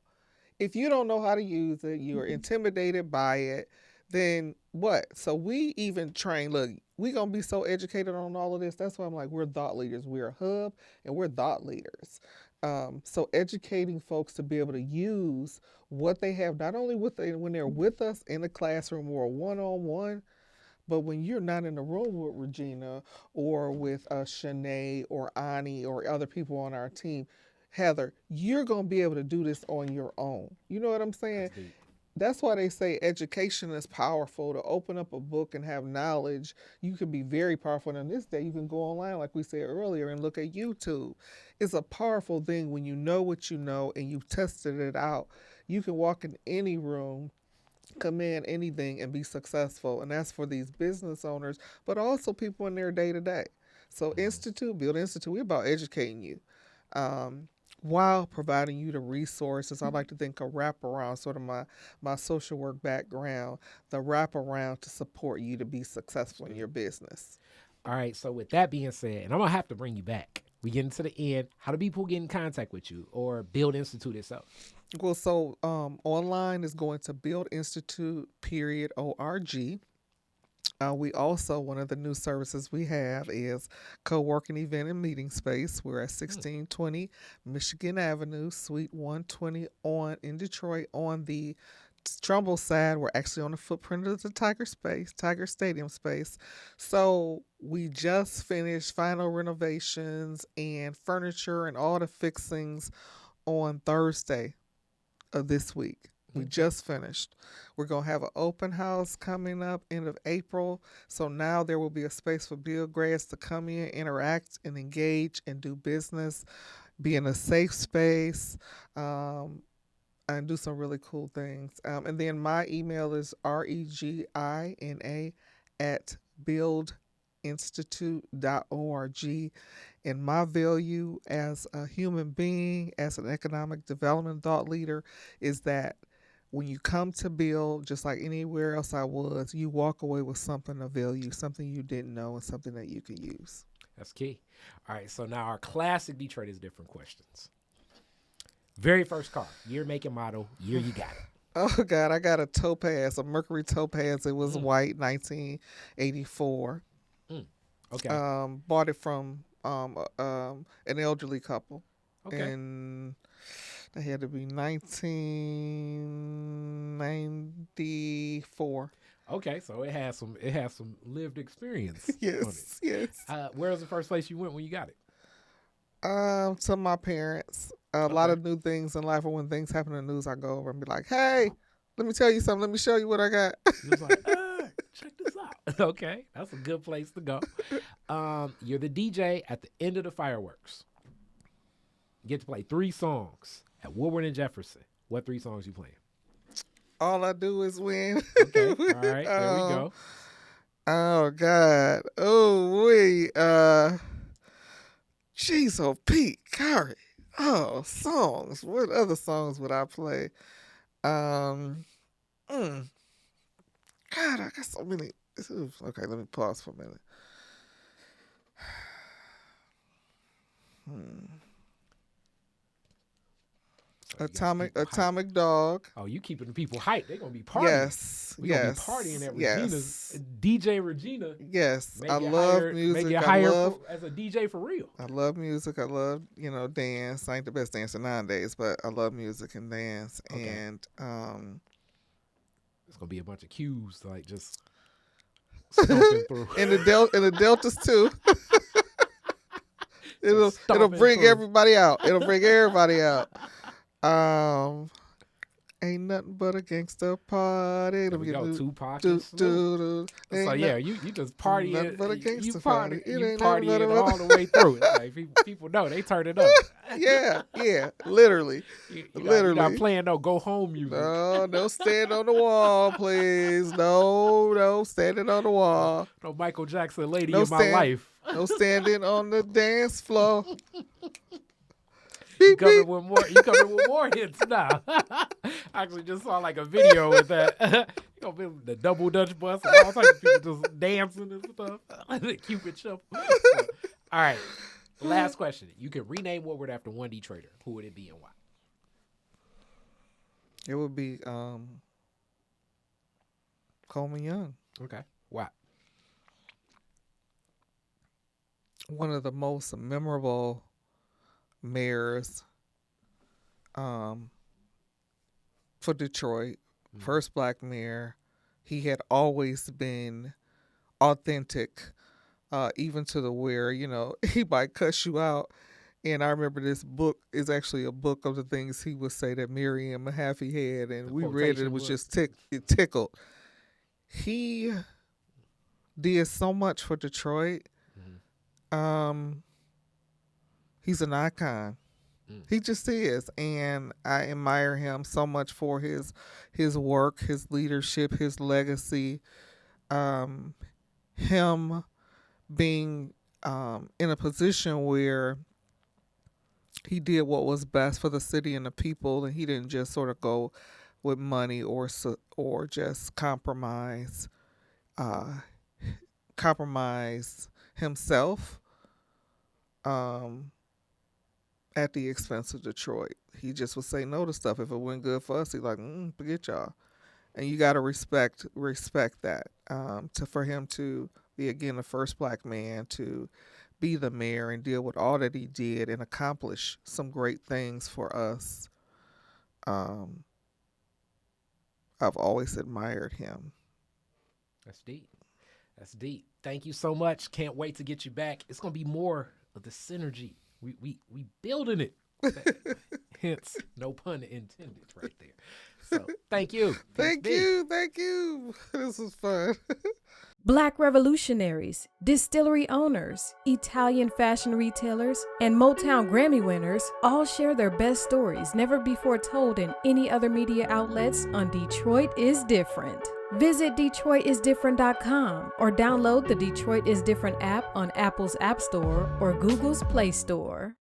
If you don't know how to use it, you're intimidated by it, then what? So we even train. Look, we gonna be so educated on all of this. That's why I'm like, we're thought leaders. We're a hub, and we're thought leaders. So educating folks to be able to use what they have, not only when they're with us in the classroom or one-on-one, but when you're not in the room with Regina or with Shanae or Ani or other people on our team, Heather, you're going to be able to do this on your own. You know what I'm saying? That's deep. That's why they say education is powerful. To open up a book and have knowledge, you can be very powerful. And in this day, you can go online, like we said earlier, and look at YouTube. It's a powerful thing when you know what you know and you've tested it out. You can walk in any room, command anything, and be successful. And that's for these business owners, but also people in their day to day. So, Build Institute, we're about educating you. While providing you the resources, I like to think of wraparound, sort of my social work background, the wraparound to support you to be successful in your business. All right. So with that being said, and I'm going to have to bring you back. We get into the end. How do people get in contact with you or Build Institute itself? Well, so online is going to buildinstitute.org. We also, one of the new services we have is co-working event and meeting space. We're at 1620 Michigan Avenue, Suite 120 in Detroit. On the Trumbull side, we're actually on the footprint of the Tiger Stadium space. So we just finished final renovations and furniture and all the fixings on Thursday of this week. We just finished. We're going to have an open house coming up end of April. So now there will be a space for Build grads to come in, interact, and engage and do business, be in a safe space, and do some really cool things. And then my email is regina@buildinstitute.org. And my value as a human being, as an economic development thought leader, is that when you come to Build, just like anywhere else I was, you walk away with something of value, something you didn't know, and something that you can use. That's key. All right. So now our classic Detroit is different questions. Very first car, year, make, and model, year you got it. Oh, God, I got a Topaz, a Mercury Topaz. It was white, 1984. Okay. Bought it from an elderly couple. Okay. And that had to be 1994. Okay, so it has some lived experience. Yes, yes. Where was the first place you went when you got it? To my parents. A lot of new things in life, or when things happen in the news, I go over and be like, "Hey, let me tell you something. Let me show you what I got." You was like, check this out. Okay, that's a good place to go. You're the DJ at the end of the fireworks. You get to play 3 songs at Woodward and Jefferson. What 3 songs you playing? All I do is win. Okay, all right, there we go. Oh, God. Oh, wait. Jeez, oh, Pete, Curry. Oh, songs. What other songs would I play? God, I got so many. Okay, let me pause for a minute. So Atomic Dog. Oh, you keeping the people hyped. They're going to be partying. Yes. We're going to be partying at Regina's. DJ Regina. Yes. I love music. Make you hire as a DJ for real. I love music. I love, dance. I ain't the best dancer nowadays, but I love music and dance. Okay. And it's going to be a bunch of cues, like just stomping through. And the Deltas too. It'll bring everybody out. It'll bring everybody out. Ain't nothing but a gangster party. There we go, Tupac and Snoop. So yeah, you just partying. But a gangster you party. You partying all the way through. It's like people know they turn it up. Yeah, literally. You're not playing no go home music. No stand on the wall, please. No standing on the wall. No Michael Jackson, Lady in My Life. No standing on the dance floor. You coming with more hits now. I actually just saw like a video with that. You gonna be the double Dutch bus and all types of people just dancing and stuff. The Cupid shuffle. All right. Last question. You can rename Woodward after one Detroiter. Who would it be and why? It would be Coleman Young. Okay. Wow. One of the most memorable mayors for Detroit. First black mayor. He had always been authentic, even to the where, he might cuss you out. And I remember this book is actually a book of the things he would say that Maryann Mahaffey had, and we read it. It was just it tickled. He did so much for Detroit. He's an icon. He just is, and I admire him so much for his work, his leadership, his legacy. Him being in a position where he did what was best for the city and the people, and he didn't just sort of go with money or just compromise himself at the expense of Detroit. He just would say no to stuff if it went good for us. He's like, forget y'all, and you got to respect that. For him to be again the first black man to be the mayor and deal with all that he did and accomplish some great things for us. I've always admired him. That's deep. That's deep. Thank you so much. Can't wait to get you back. It's gonna be more of the synergy. We building it. Hence, no pun intended right there. So thank you. Thank you. This was fun. Black revolutionaries, distillery owners, Italian fashion retailers, and Motown Grammy winners all share their best stories never before told in any other media outlets on Detroit is Different. Visit DetroitisDifferent.com or download the Detroit is Different app on Apple's App Store or Google's Play Store.